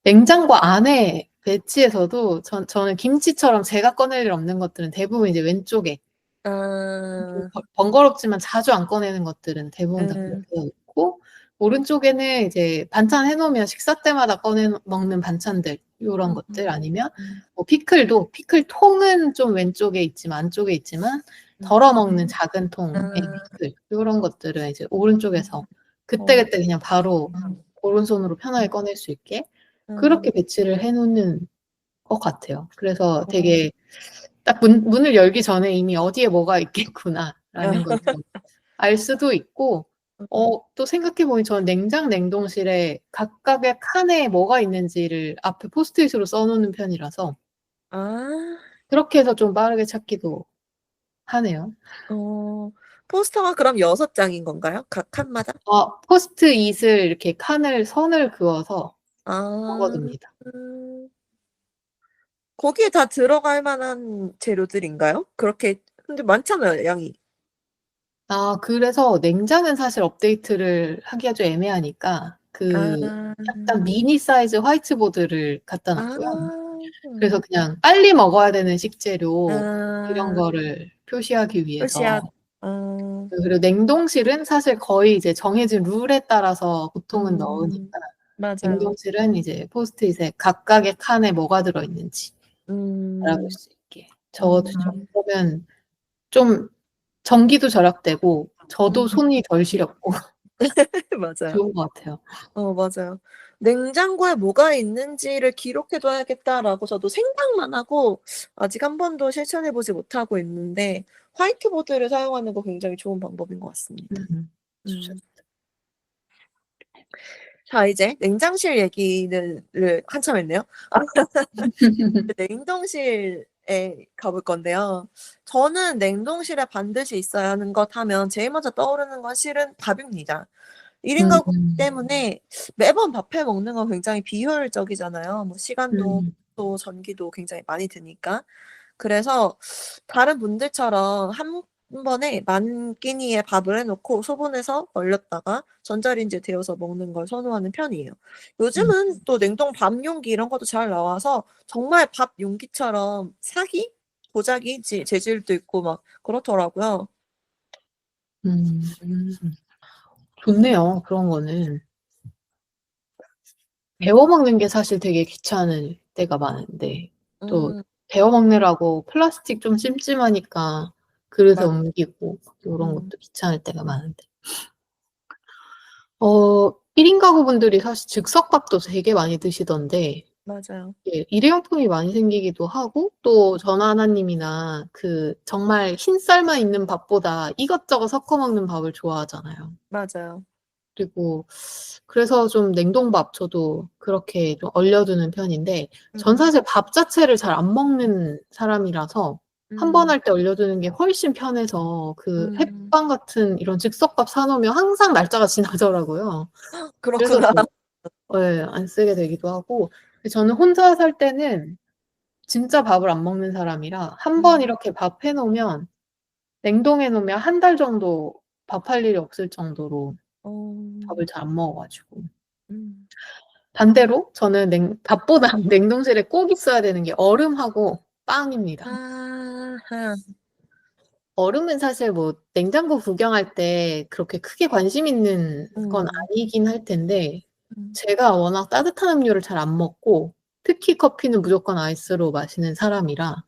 냉장고 안에 배치해서도 저는 김치처럼 제가 꺼낼 일 없는 것들은 대부분 이제 왼쪽에 좀 아. 번거롭지만 자주 안 꺼내는 것들은 대부분 다 음. 그렇게 해 놓고 오른쪽에는 이제 반찬 해 놓으면 식사 때마다 꺼내 먹는 반찬들 요런 것들 음. 아니면 음. 뭐 피클통은 좀 왼쪽에 있지만 안쪽에 있지만 음. 덜어 먹는 작은 통의 아. 피클 요런 것들은 이제 오른쪽에서 어. 그때그때 그냥 바로 오른손으로 편하게 꺼낼 수 있게 음. 그렇게 배치를 해 놓는 것 같아요. 그래서 어. 되게 딱 문을 열기 전에 이미 '어디에 뭐가 있겠구나.'라는 걸 좀 알 수도 있고 또 생각해 보니 저는 냉동실에 각각의 칸에 뭐가 있는지를 앞에 포스트잇으로 써 놓는 편이라서 아. 그렇게 해서 좀 빠르게 찾기도 하네요. 포스터가 그럼 6장인 건가요? 각 칸마다? 포스트잇을 이렇게 선을 그어서 아. 적어둡니다. 거기에 다 들어갈 만한 재료들인가요? 그렇게 근데 많잖아요, 양이. 그래서 냉장은 사실 업데이트를 하기가 좀 애매하니까 아. 약간 미니 사이즈 화이트보드를 갖다 아. 놨고요. 그래서 그냥 빨리 먹어야 되는 식재료 이런 아. 거를 표시하기 위해서. 아. 그리고 냉동실은 사실 거의 이제 정해진 룰에 따라서 보통은 넣으니까 맞아요. 냉동실은 이제 포스트잇에 각각의 칸에 뭐가 들어있는지 알아볼 음. 수 있게 적어두죠. 음. 그러면 좀 전기도 절약되고 저도 손이 덜 시렵고 맞아요. 좋은 것 같아요. 맞아요. '냉장고에 뭐가 있는지를 기록해 둬야겠다.'라고 저도 생각만 하고 아직 한 번도 실천해 보지 못하고 있는데 화이트보드를 사용하는 거 굉장히 좋은 방법인 것 같습니다. 좋죠. 음. 자 이제 냉장실 얘기를 한참 했네요. 냉동실에 가볼 건데요. 저는 냉동실에 반드시 있어야 하는 것 하면 제일 먼저 떠오르는 건 실은 밥입니다. 1인 가구이기 음. 때문에 매번 밥 해 먹는 건 굉장히 비효율적이잖아요. 뭐 시간도 음. 또 전기도 굉장히 많이 드니까. 그래서 다른 분들처럼 한 번에 만 끼니의 밥을 해 놓고 소분해서 얼렸다가 전자레인지에 데워서 먹는 걸 선호하는 편이에요. 음. 요즘은 또 냉동 밥 용기 이런 것도 잘 나와서 정말 밥 용기처럼 사기? 도자기 재질도 있고 막 그렇더라고요. 음. 좋네요, 그런 거는. 데워 먹는 게 사실 되게 귀찮을 때가 많은데 또 음 데워 먹느라고 플라스틱 좀 찜찜하니까 그릇에 맞 옮기고 요런 음 것도 귀찮을 때가 많은데. 1인 가구분들이 사실 즉석밥도 되게 많이 드시던데 맞아요. 일회용품이 많이 생기기도 하고 또 전하나님이나 정말 흰 쌀만 있는 밥보다 이것저것 섞어 먹는 밥을 좋아하잖아요. 맞아요. 그리고 그래서 좀 냉동밥 저도 그렇게 좀 얼려 두는 편인데 전 음. 사실 밥 자체를 잘 안 먹는 사람이라서 한 번 음. 할 때 얼려 두는 게 훨씬 편해서 음. 햇반 같은 이런 즉석밥 사 놓으면 항상 날짜가 지나더라고요. 그래서 그렇구나. 안 쓰게 되기도 하고. 근데 저는 혼자 살 때는 진짜 밥을 안 먹는 사람이라 한 번 음. 이렇게 밥 해 놓으면 냉동해 놓으면 한 달 정도 밥할 일이 없을 정도로 어. 밥을 잘 안 먹어 가지고. 음. 반대로 저는 밥보다 냉동실에 꼭 있어야 되는 게 얼음하고 빵입니다. 아하. 얼음은 사실 뭐 냉장고 구경할 때 그렇게 크게 관심 있는 건 음. 아니긴 할 텐데 음. 제가 워낙 따뜻한 음료를 잘 안 먹고 특히 커피는 무조건 아이스로 마시는 사람이라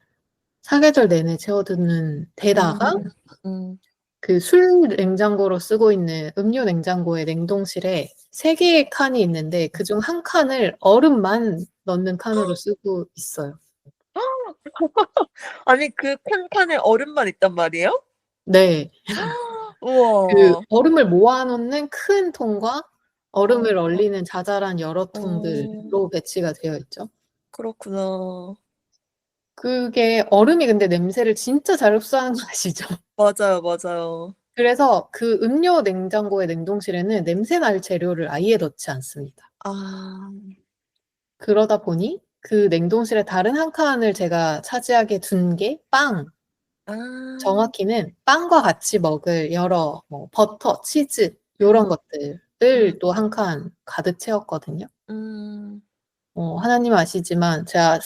사계절 내내 채워 두는 데다가 음. 음. 술 냉장고로 쓰고 있는 음료 냉장고의 냉동실에 3 개의 칸이 있는데 그중 1 칸을 얼음만 넣는 칸으로 쓰고 있어요. 아니 그 칸칸에 얼음만 있단 말이에요? 네. 우와. 얼음을 모아 놓는 큰 통과 어. 얼음을 얼리는 자잘한 여러 어. 통들로 배치가 되어 있죠. 그렇구나. 그게 얼음이 근데 냄새를 진짜 잘 흡수하는 거 아시죠? 맞아요, 맞아요. 그래서 음료 냉장고의 냉동실에는 냄새 날 재료를 아예 넣지 않습니다. 아. 그러다 보니 냉동실의 다른 한 칸을 제가 차지하게 둔 게 빵. 아. 정확히는 빵과 같이 먹을 여러 뭐 버터, 치즈 음. 요런 음. 것들을 또 한 칸 가득 채웠거든요. 음. 하나님은 아시지만 제가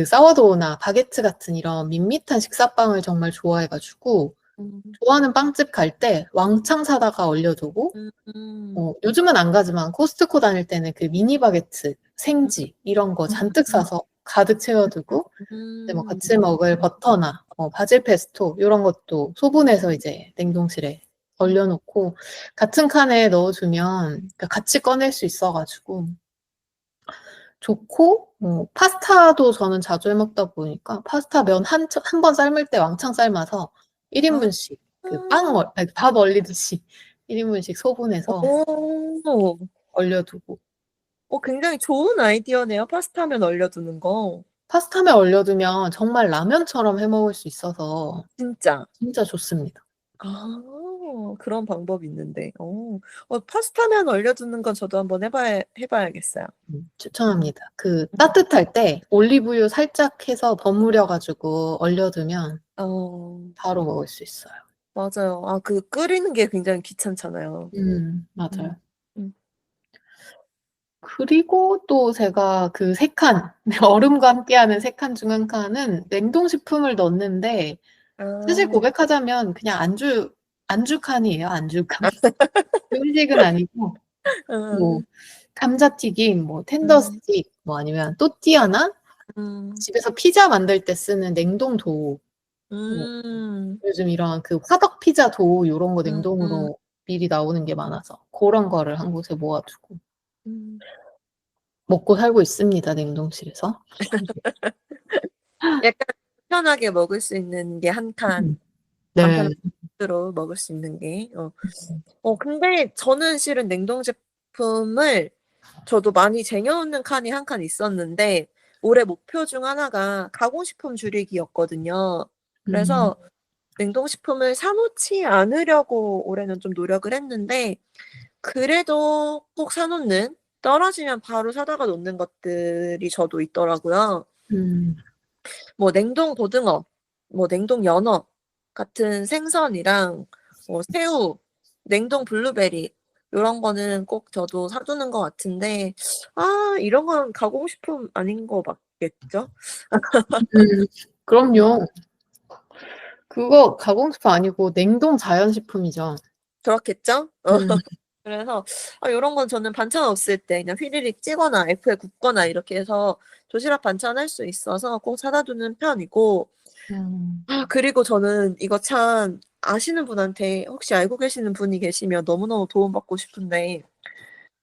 사워도우나 바게트 같은 이런 밋밋한 식사빵을 정말 좋아해 가지고 음. 좋아하는 빵집 갈 때 왕창 사다가 얼려 두고 음. 요즘은 안 가지만 코스트코 다닐 때는 미니 바게트, 생지 이런 거 음. 잔뜩 사서 가득 채워 두고 이제 뭐 음. 같이 먹을 버터나 바질 페스토 요런 것도 소분해서 이제 냉동실에 얼려 놓고 같은 칸에 넣어 두면 같이 꺼낼 수 있어 가지고 좋고 파스타도 저는 자주 해 먹다 보니까 파스타 면 한 번 삶을 때 왕창 삶아서 1 아. 인분씩 밥 얼리듯이 1 인분씩 소분해서 오. 얼려 두고. 굉장히 좋은 아이디어네요, 파스타면 얼려 두는 거. 파스타면 얼려두면 정말 라면처럼 해 먹을 수 있어서 진짜. 진짜 좋습니다. 아 그런 방법이 있는데. 파스타면 얼려두는 건 저도 한번 해 봐야겠어요. 추천합니다. 그 따뜻할 때 올리브유 살짝 해서 버무려 가지고 얼려두면 어 바로 먹을 수 있어요. 맞아요. 아 그 끓이는 게 굉장히 귀찮잖아요. 맞아요. 음. 음. 그리고 또 제가 그 3칸 얼음과 함께하는 3칸 중 1칸은 냉동식품을 넣는데 사실 아. 고백하자면 그냥 안주 칸이에요, 안주 칸. 음식은 아니고 뭐 음. 감자튀김, 뭐 텐더 음. 스틱, 뭐 아니면 또띠아나 음. 집에서 피자 만들 때 쓰는 냉동 도우, 뭐 음. 요즘 이런 그 화덕 피자 도우 요런 거 음음. 냉동으로 미리 나오는 게 많아서 고런 거를 한 곳에 모아 두고 음. 먹고 살고 있습니다, 냉동실에서. 약간 편하게 먹을 수 있는 게 한 칸, 네. 간편으로 먹을 수 있는 게. 근데 저는 실은 냉동 제품을 저도 많이 쟁여 놓는 칸이 한 칸 있었는데 올해 목표 중 하나가 가공식품 줄이기였거든요. 음. 그래서 냉동식품을 사 놓지 않으려고 올해는 좀 노력을 했는데 그래도 꼭 사 놓는, 떨어지면 바로 사다가 놓는 것들이 저도 있더라고요. 음. 뭐 냉동 고등어, 뭐 냉동 연어 같은 생선이랑 새우, 냉동 블루베리 요런 거는 꼭 저도 사 두는 것 같은데 이런 건 가공식품 아닌 거 맞겠죠? 음. 그럼요. 그거 가공식품 아니고 냉동 자연식품이죠. 그렇겠죠? 음. 그래서 요런 건 저는 반찬 없을 때 그냥 휘리릭 찌거나 F에 굽거나 이렇게 해서 도시락 반찬 할 수 있어서 꼭 사다 두는 편이고, 음. 그리고 저는 이거 참 아시는 분한테 혹시 알고 계시는 분이 계시면 너무너무 도움받고 싶은데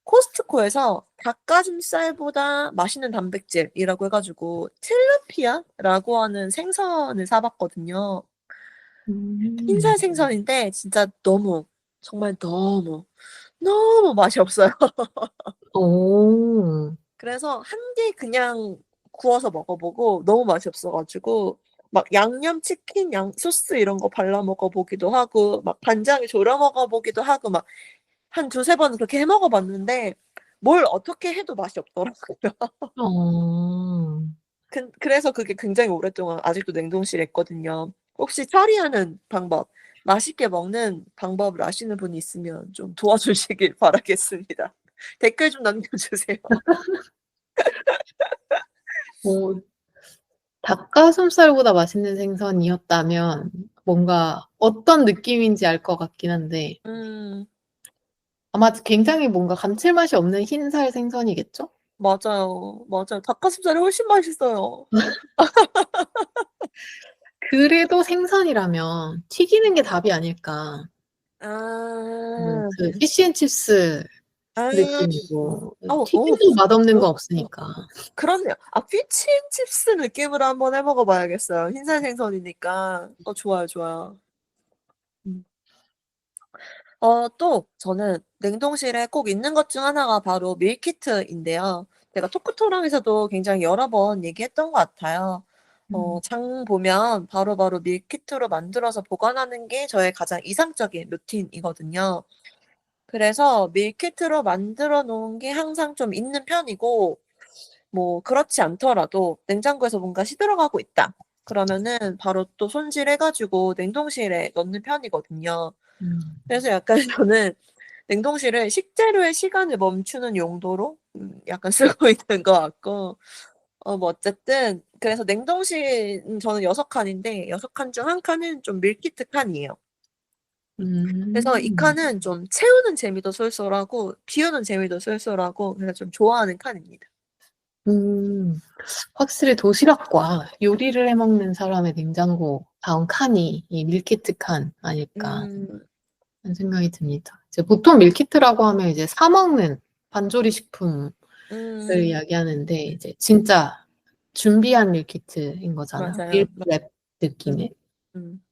코스트코에서 닭가슴살보다 맛있는 단백질이라고 해 가지고 틸라피아라고 하는 생선을 사 봤거든요. 음. 흰살 생선인데 진짜 너무, 정말 너무, 너무 맛이 없어요. 오. 그래서 한 개 그냥 구워서 먹어 보고 너무 맛이 없어 가지고 막 양념치킨 소스 이런 거 발라 먹어 보기도 하고 막 간장에 졸여 먹어 보기도 하고 막 한 두세 번 그렇게 해 먹어 봤는데 뭘 어떻게 해도 맛이 없더라고요. 어. 그래서 그게 굉장히 오랫동안 아직도 냉동실에 있거든요. 혹시 처리하는 방법, 맛있게 먹는 방법을 아시는 분이 있으면 좀 도와주시길 바라겠습니다. 댓글 좀 남겨 주세요. 어 닭가슴살보다 맛있는 생선이었다면 뭔가 어떤 느낌인지 알 것 같긴 한데 음. 아마 굉장히 뭔가 감칠맛이 없는 흰살 생선이겠죠? 맞아요. 맞아요. 닭가슴살이 훨씬 맛있어요. 그래도 생선이라면 튀기는 게 답이 아닐까. 아. 그 피시앤칩스 아. 느낌이고 오 튀겨도 맛없는 거 어 없으니까. 그렇네요. 피치앤칩스 느낌으로 한번 해 먹어 봐야겠어요. 흰살 생선이니까. 좋아요, 좋아요. 음. 또 저는 냉동실에 꼭 있는 것 중 하나가 바로 밀키트인데요. 제가 토크토랑에서도 굉장히 여러 번 얘기했던 것 같아요. 음. 장 보면 바로바로 밀키트로 만들어서 보관하는 게 저의 가장 이상적인 루틴이거든요. 그래서 밀키트로 만들어 놓은 게 항상 좀 있는 편이고, 뭐 그렇지 않더라도 냉장고에서 뭔가 시들어가고 있다 그러면은 바로 또 손질해 가지고 냉동실에 넣는 편이거든요. 음. 그래서 약간 저는 냉동실을 식재료의 시간을 멈추는 용도로 약간 쓰고 있는 것 같고, 뭐 어쨌든 그래서 냉동실은 저는 6 칸인데 6 칸 중 1 칸은 좀 밀키트 칸이에요. 그래서 이 음. 칸은 좀 채우는 재미도 쏠쏠하고 비우는 재미도 쏠쏠하고 그래서 좀 좋아하는 칸입니다. 음. 확실히 도시락과 요리를 해 먹는 사람의 냉장고 다운 칸이 이 밀키트 칸 아닐까 음. 하는 생각이 듭니다. 이제 보통 밀키트라고 하면 이제 사 먹는 반조리 식품을 음. 이야기하는데 이제 진짜 준비한 밀키트인 거잖아요. 맞아요. 밀프렙 음. 느낌의. 음.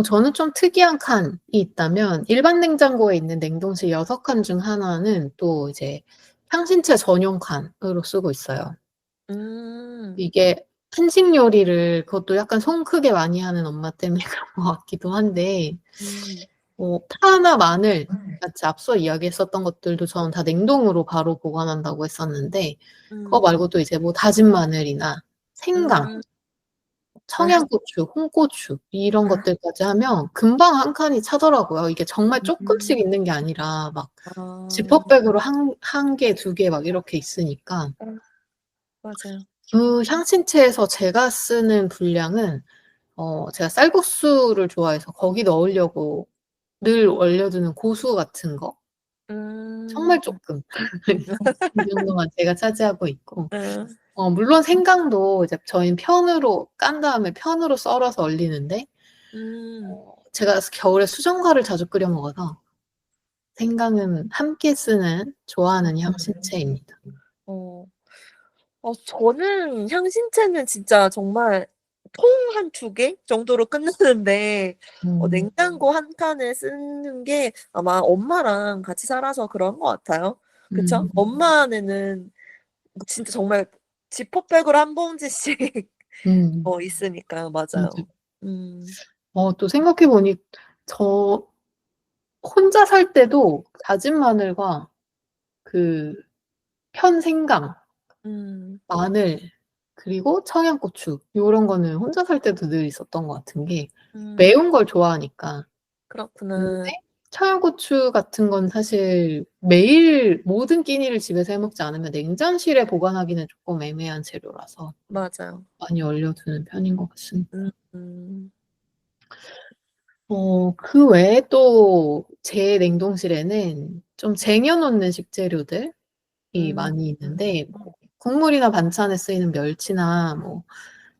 저는 좀 특이한 칸이 있다면 일반 냉장고에 있는 냉동실 6칸 중 하나는 또 이제 향신채 전용 칸으로 쓰고 있어요. 음. 이게 한식 요리를 그것도 약간 손 크게 많이 하는 엄마 때문에 그런 것 같기도 한데 음. 파나 마늘 같이 앞서 이야기했었던 것들도 저는 다 냉동으로 바로 보관한다고 했었는데 그거 음. 말고도 이제 뭐 다진 마늘이나 생강, 음. 청양고추, 홍고추 이런 것들까지 하면 금방 한 칸이 차더라고요. 이게 정말 쪼끔씩 음. 있는 게 아니라 막 아. 지퍼백으로 한 개, 두 개 막 이렇게 있으니까 맞아요. 그 향신채에서 제가 쓰는 분량은 제가 쌀국수를 좋아해서 거기 넣으려고 늘 얼려두는 고수 같은 거 음. 정말 쪼끔 이 정도만 제가 차지하고 있고 음. 물론 생강도 이제 저희는 편으로 깐 다음에 편으로 썰어서 얼리는데 음. 제가 겨울에 수정과를 자주 끓여 먹어서 생강은 함께 쓰는 좋아하는 향신채입니다. 어. 저는 향신채는 진짜 정말 통 한 2개 정도로 끝나는데 음. 냉장고 한 칸을 쓰는 게 아마 엄마랑 같이 살아서 그런 것 같아요. 그쵸? 음. 엄마네는 진짜 정말 지퍼백으로 한 봉지씩 음. 있으니까요. 맞아요. 맞아요. 음. 또 생각해 보니 저 혼자 살 때도 다진 마늘과 그 편 생강, 음. 마늘 그리고 청양고추 요런 거는 혼자 살 때도 늘 있었던 것 같은 게 음. 매운 걸 좋아하니까. 근데 그렇구나. 청양고추 같은 건 사실 매일 모든 끼니를 집에서 해 먹지 않으면 냉장실에 보관하기는 쪼끔 애매한 재료라서 맞아요. 많이 얼려두는 편인 것 같습니다. 음. 그 외에 또 제 냉동실에는 좀 쟁여 놓는 식재료들이 음. 많이 있는데 뭐 국물이나 반찬에 쓰이는 멸치나 뭐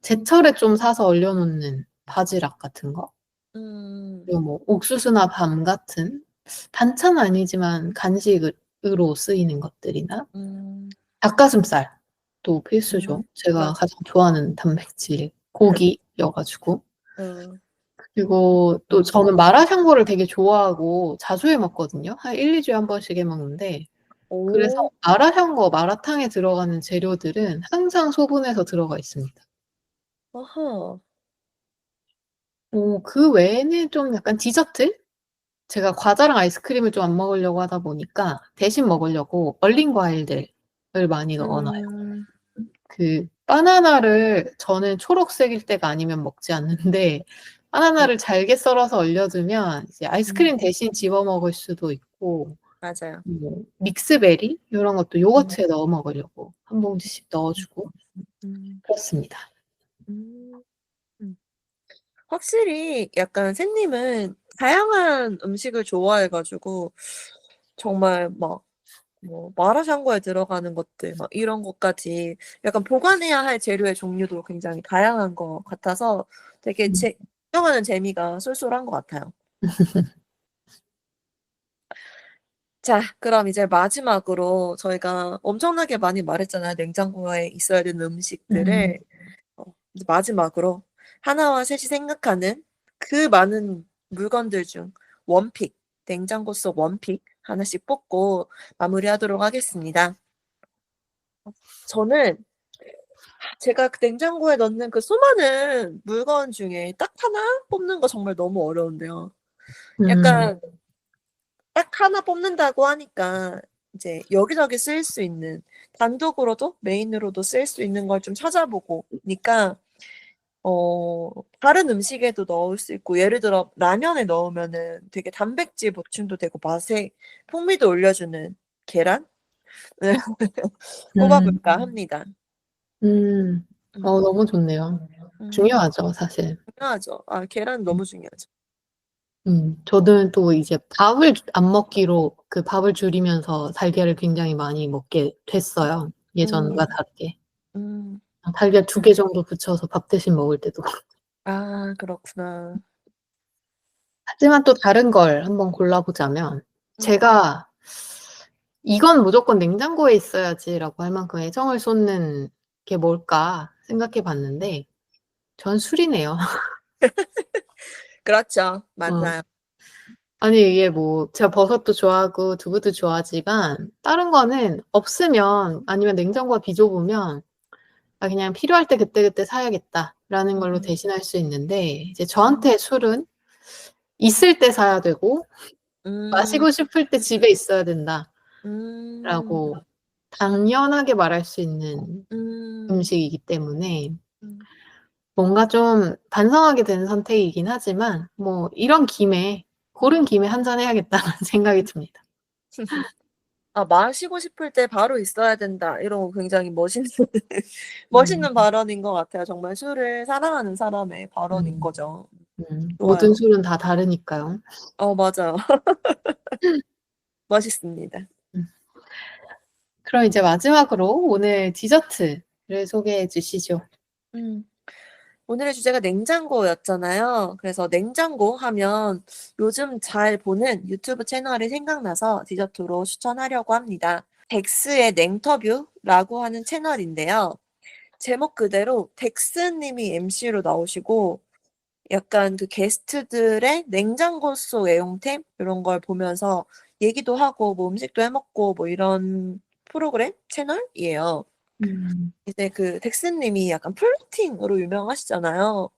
제철에 좀 사서 얼려 놓는 바지락 같은 거 음. 그리고 뭐 옥수수나 밤 같은 반찬은 아니지만 간식으로 쓰이는 것들이나 음. 닭가슴살도 필수죠. 제가 맞아. 가장 좋아하는 단백질 고기여 가지고. 어. 그리고 또 저는 마라샹궈를 되게 좋아하고 자주 해 먹거든요. 한 1-2 주에 한 번씩 해 먹는데 그래서 오. 마라샹궈, 마라탕에 들어가는 재료들은 항상 소분해서 들어가 있습니다. 아하. 그 외에는 좀 약간 디저트? 제가 과자랑 아이스크림을 좀 안 먹으려고 하다 보니까 대신 먹으려고 얼린 과일들을 많이 넣어 놔요. 음. 바나나를 저는 초록색일 때가 아니면 먹지 않는데 네. 바나나를 잘게 썰어서 얼려두면 이제 음. 아이스크림 대신 집어 먹을 수도 있고 맞아요. 뭐 믹스베리 요런 것도 음. 요거트에 넣어 먹으려고 한 봉지씩 넣어 주고 음. 그렇습니다. 음. 음. 확실히 약간 샌님은 다양한 음식을 좋아해 가지고 정말 막 마라샹궈에 들어가는 것들 막 이런 것까지 약간 보관해야 할 재료의 종류도 굉장히 다양한 것 같아서 되게 음. 구경하는 재미가 쏠쏠한 것 같아요. 자, 그럼 이제 마지막으로 저희가 엄청나게 많이 말했잖아요, 냉장고에 있어야 되는 음. 음식들을. 이제 마지막으로 하나와 셋이 생각하는 그 많은 물건들 중 원픽, 냉장고 속 원픽 하나씩 뽑고 마무리하도록 하겠습니다. 저는 제가 그 냉장고에 넣는 그 수많은 물건 중에 딱 하나 뽑는 거 정말 너무 어려운데요. 음. 약간 딱 하나 뽑는다고 하니까 이제 여기저기 쓸 수 있는 단독으로도 메인으로도 쓸 수 있는 걸 좀 찾아보고 니까 다른 음식에도 넣을 수 있고 예를 들어 라면에 넣으면은 되게 단백질 보충도 되고 맛에 풍미도 올려주는 계란을 뽑아 음. 볼까 합니다. 음. 음. 너무 좋네요. 음. 중요하죠, 사실. 중요하죠. 계란 너무 중요하죠. 저는 또 이제 밥을 안 먹기로 밥을 줄이면서 달걀을 굉장히 많이 먹게 됐어요, 예전과 음. 다르게. 음. 달걀 2개 정도 부쳐서 밥 대신 먹을 때도 아, 그렇구나. 하지만 또 다른 걸 한번 골라 보자면 음. 제가 '이건 무조건 냉장고에 있어야지.'라고 할 만큼 애정을 쏟는 게 뭘까 생각해 봤는데 전 술이네요. 그렇죠. 어. 맞아요. 아니 이게 뭐 제가 버섯도 좋아하고 두부도 좋아하지만 다른 거는 없으면 아니면 냉장고가 비좁으면 그냥 필요할 때 그때그때 사야겠다라는 걸로 대신할 수 있는데 이제 저한테 술은 있을 때 사야 되고 마시고 싶을 때 집에 있어야 된다라고 음. 당연하게 말할 수 있는 음. 음식이기 때문에 음. 뭔가 좀 반성하게 되는 선택이긴 하지만 뭐 이런 김에 고른 김에 한 잔 해야겠다는 생각이 듭니다. 마시고 싶을 때 바로 있어야 된다. 이런 거 굉장히 멋있는 음. 멋있는 발언인 것 같아요. 정말 술을 사랑하는 사람의 발언인 음. 거죠. 모든 좋아요. 술은 다 다르니까요. 맞아요. 멋있습니다. 그럼 이제 마지막으로 오늘 디저트를 소개해 주시죠. 음. 오늘의 주제가 냉장고였잖아요. 그래서 냉장고 하면 요즘 잘 보는 유튜브 채널이 생각나서 디저트로 추천하려고 합니다. 덱스의 냉터뷰라고 하는 채널인데요. 제목 그대로 덱스 님이 MC로 나오시고 약간 그 게스트들의 냉장고 속 애용템 이런 걸 보면서 얘기도 하고 뭐 음식도 해 먹고 뭐 이런 프로그램 채널이에요. 이제 그 덱스 님이 약간 플러팅으로 유명하시잖아요.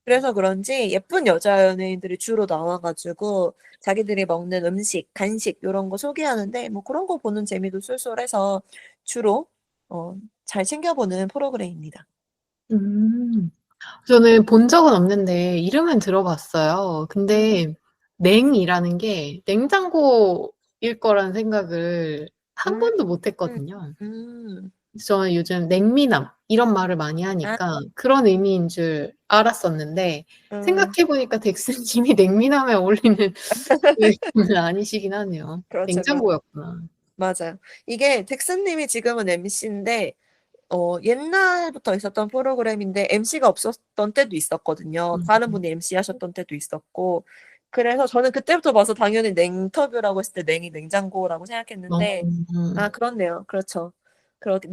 그래서 그런지 예쁜 여자 연예인들이 주로 나와 가지고 자기들이 먹는 음식, 간식 요런 거 소개하는데 뭐 그런 거 보는 재미도 쏠쏠해서 주로 잘 챙겨 보는 프로그램입니다. 음. 저는 본 적은 없는데 이름은 들어봤어요. 음. 근데 냉이라는 게 냉장고일 거라는 생각을 한 음. 번도 못 음. 했거든요. 음. 저는 요즘 냉미남 이런 말을 많이 아. 하니까 그런 의미인 줄 알았었는데 음. 생각해 보니까 덱스님이 냉미남에 어울리는 분은 아니시긴 하네요. 그렇죠. 냉장고였구나. 맞아요. 이게 덱스 님이 지금은 MC인데 옛날부터 있었던 프로그램인데 MC가 없었던 때도 있었거든요. 다른 분이 MC 하셨던 때도 있었고. 그래서 저는 그때부터 봐서 당연히 냉터뷰라고 했을 때 냉이 냉장고라고 생각했는데 그렇네요. 그렇죠. 그렇게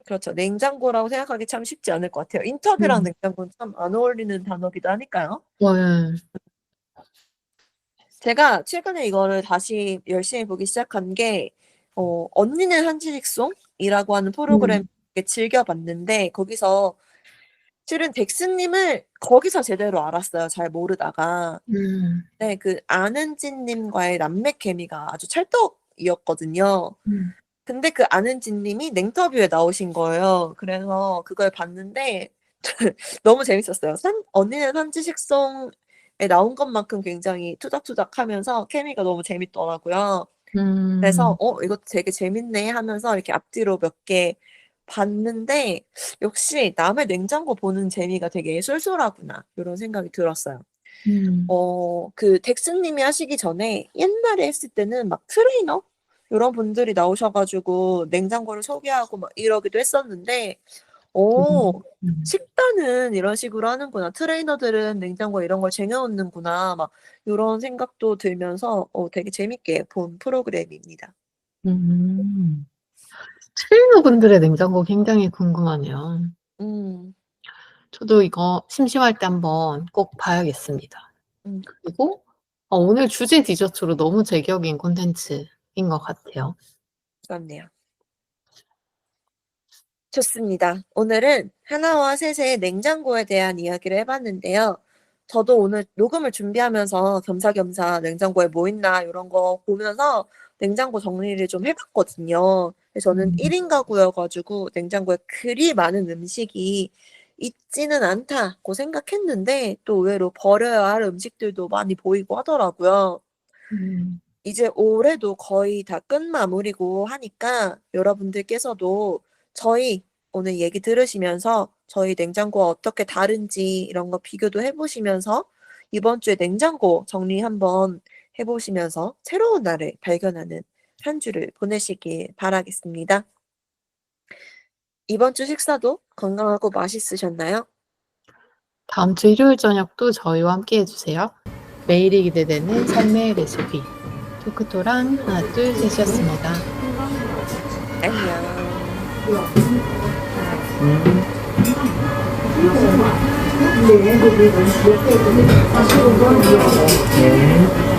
그렇죠. 냉장고라고 생각하기 참 쉽지 않을 것 같아요. 인터뷰랑 냉장고는 참 안 어울리는 단어기도 하니까요. 네. 제가 최근에 이거를 다시 열심히 보기 시작한 게 언니는 한지식송이라고 하는 프로그램 즐겨 봤는데 거기서 실은 덱스 님을 거기서 제대로 알았어요, 잘 모르다가. 네, 그 아는진 님과의 남매 케미가 아주 찰떡이었거든요. 근데 그 아는진 님이 냉터뷰에 나오신 거예요. 그래서 그걸 봤는데 너무 재밌었어요. 언니는 한지식송에 나온 것만큼 굉장히 투닥투닥하면서 케미가 너무 재밌더라고요. 그래서 '이것도 되게 재밌네.' 하면서 이렇게 앞뒤로 몇 개 봤는데 역시 '남의 냉장고 보는 재미가 되게 쏠쏠하구나.' 요런 생각이 들었어요. 그 덱스 님이 하시기 전에 옛날에 했을 때는 막 트레이너 요런 분들이 나오셔 가지고 냉장고를 소개하고 막 이러기도 했었는데 식단은 이런 식으로 하는구나. 트레이너들은 냉장고에 이런 걸 쟁여 놓는구나. 막 요런 생각도 들면서 되게 재밌게 본 프로그램입니다. 트레이너분들의 냉장고 굉장히 궁금하네요. 음. 저도 이거 심심할 때 한번 꼭 봐야겠습니다. 음. 그리고 오늘 주제 디저트로 너무 제격인 콘텐츠인 것 같아요. 그렇네요. 좋습니다. 오늘은 하나와 셋의 냉장고에 대한 이야기를 해 봤는데요. 저도 오늘 녹음을 준비하면서 겸사겸사 냉장고에 뭐 있나 요런 거 보면서 냉장고 정리를 좀 해 봤거든요. 근데 저는 1 인 가구여 가지고 냉장고에 그리 많은 음식이 있지는 않다고 생각했는데 또 의외로 버려야 할 음식들도 많이 보이고 하더라고요. 이제 올해도 거의 다 끝마무리고 하니까 여러분들께서도 저희 오늘 얘기 들으시면서 저희 냉장고와 어떻게 다른지 이런 거 비교도 해 보시면서 이번 주에 냉장고 정리 한번 해 보시면서 새로운 나를 발견하는 한 주를 보내시길 바라겠습니다. 이번 주 식사도 건강하고 맛있으셨나요? 다음 주 일요일 저녁도 저희와 함께 해주세요. 매일이 기대되는 삶의 레시피. 토크토랑 하나 둘 셋이었습니다. 안녕. 네,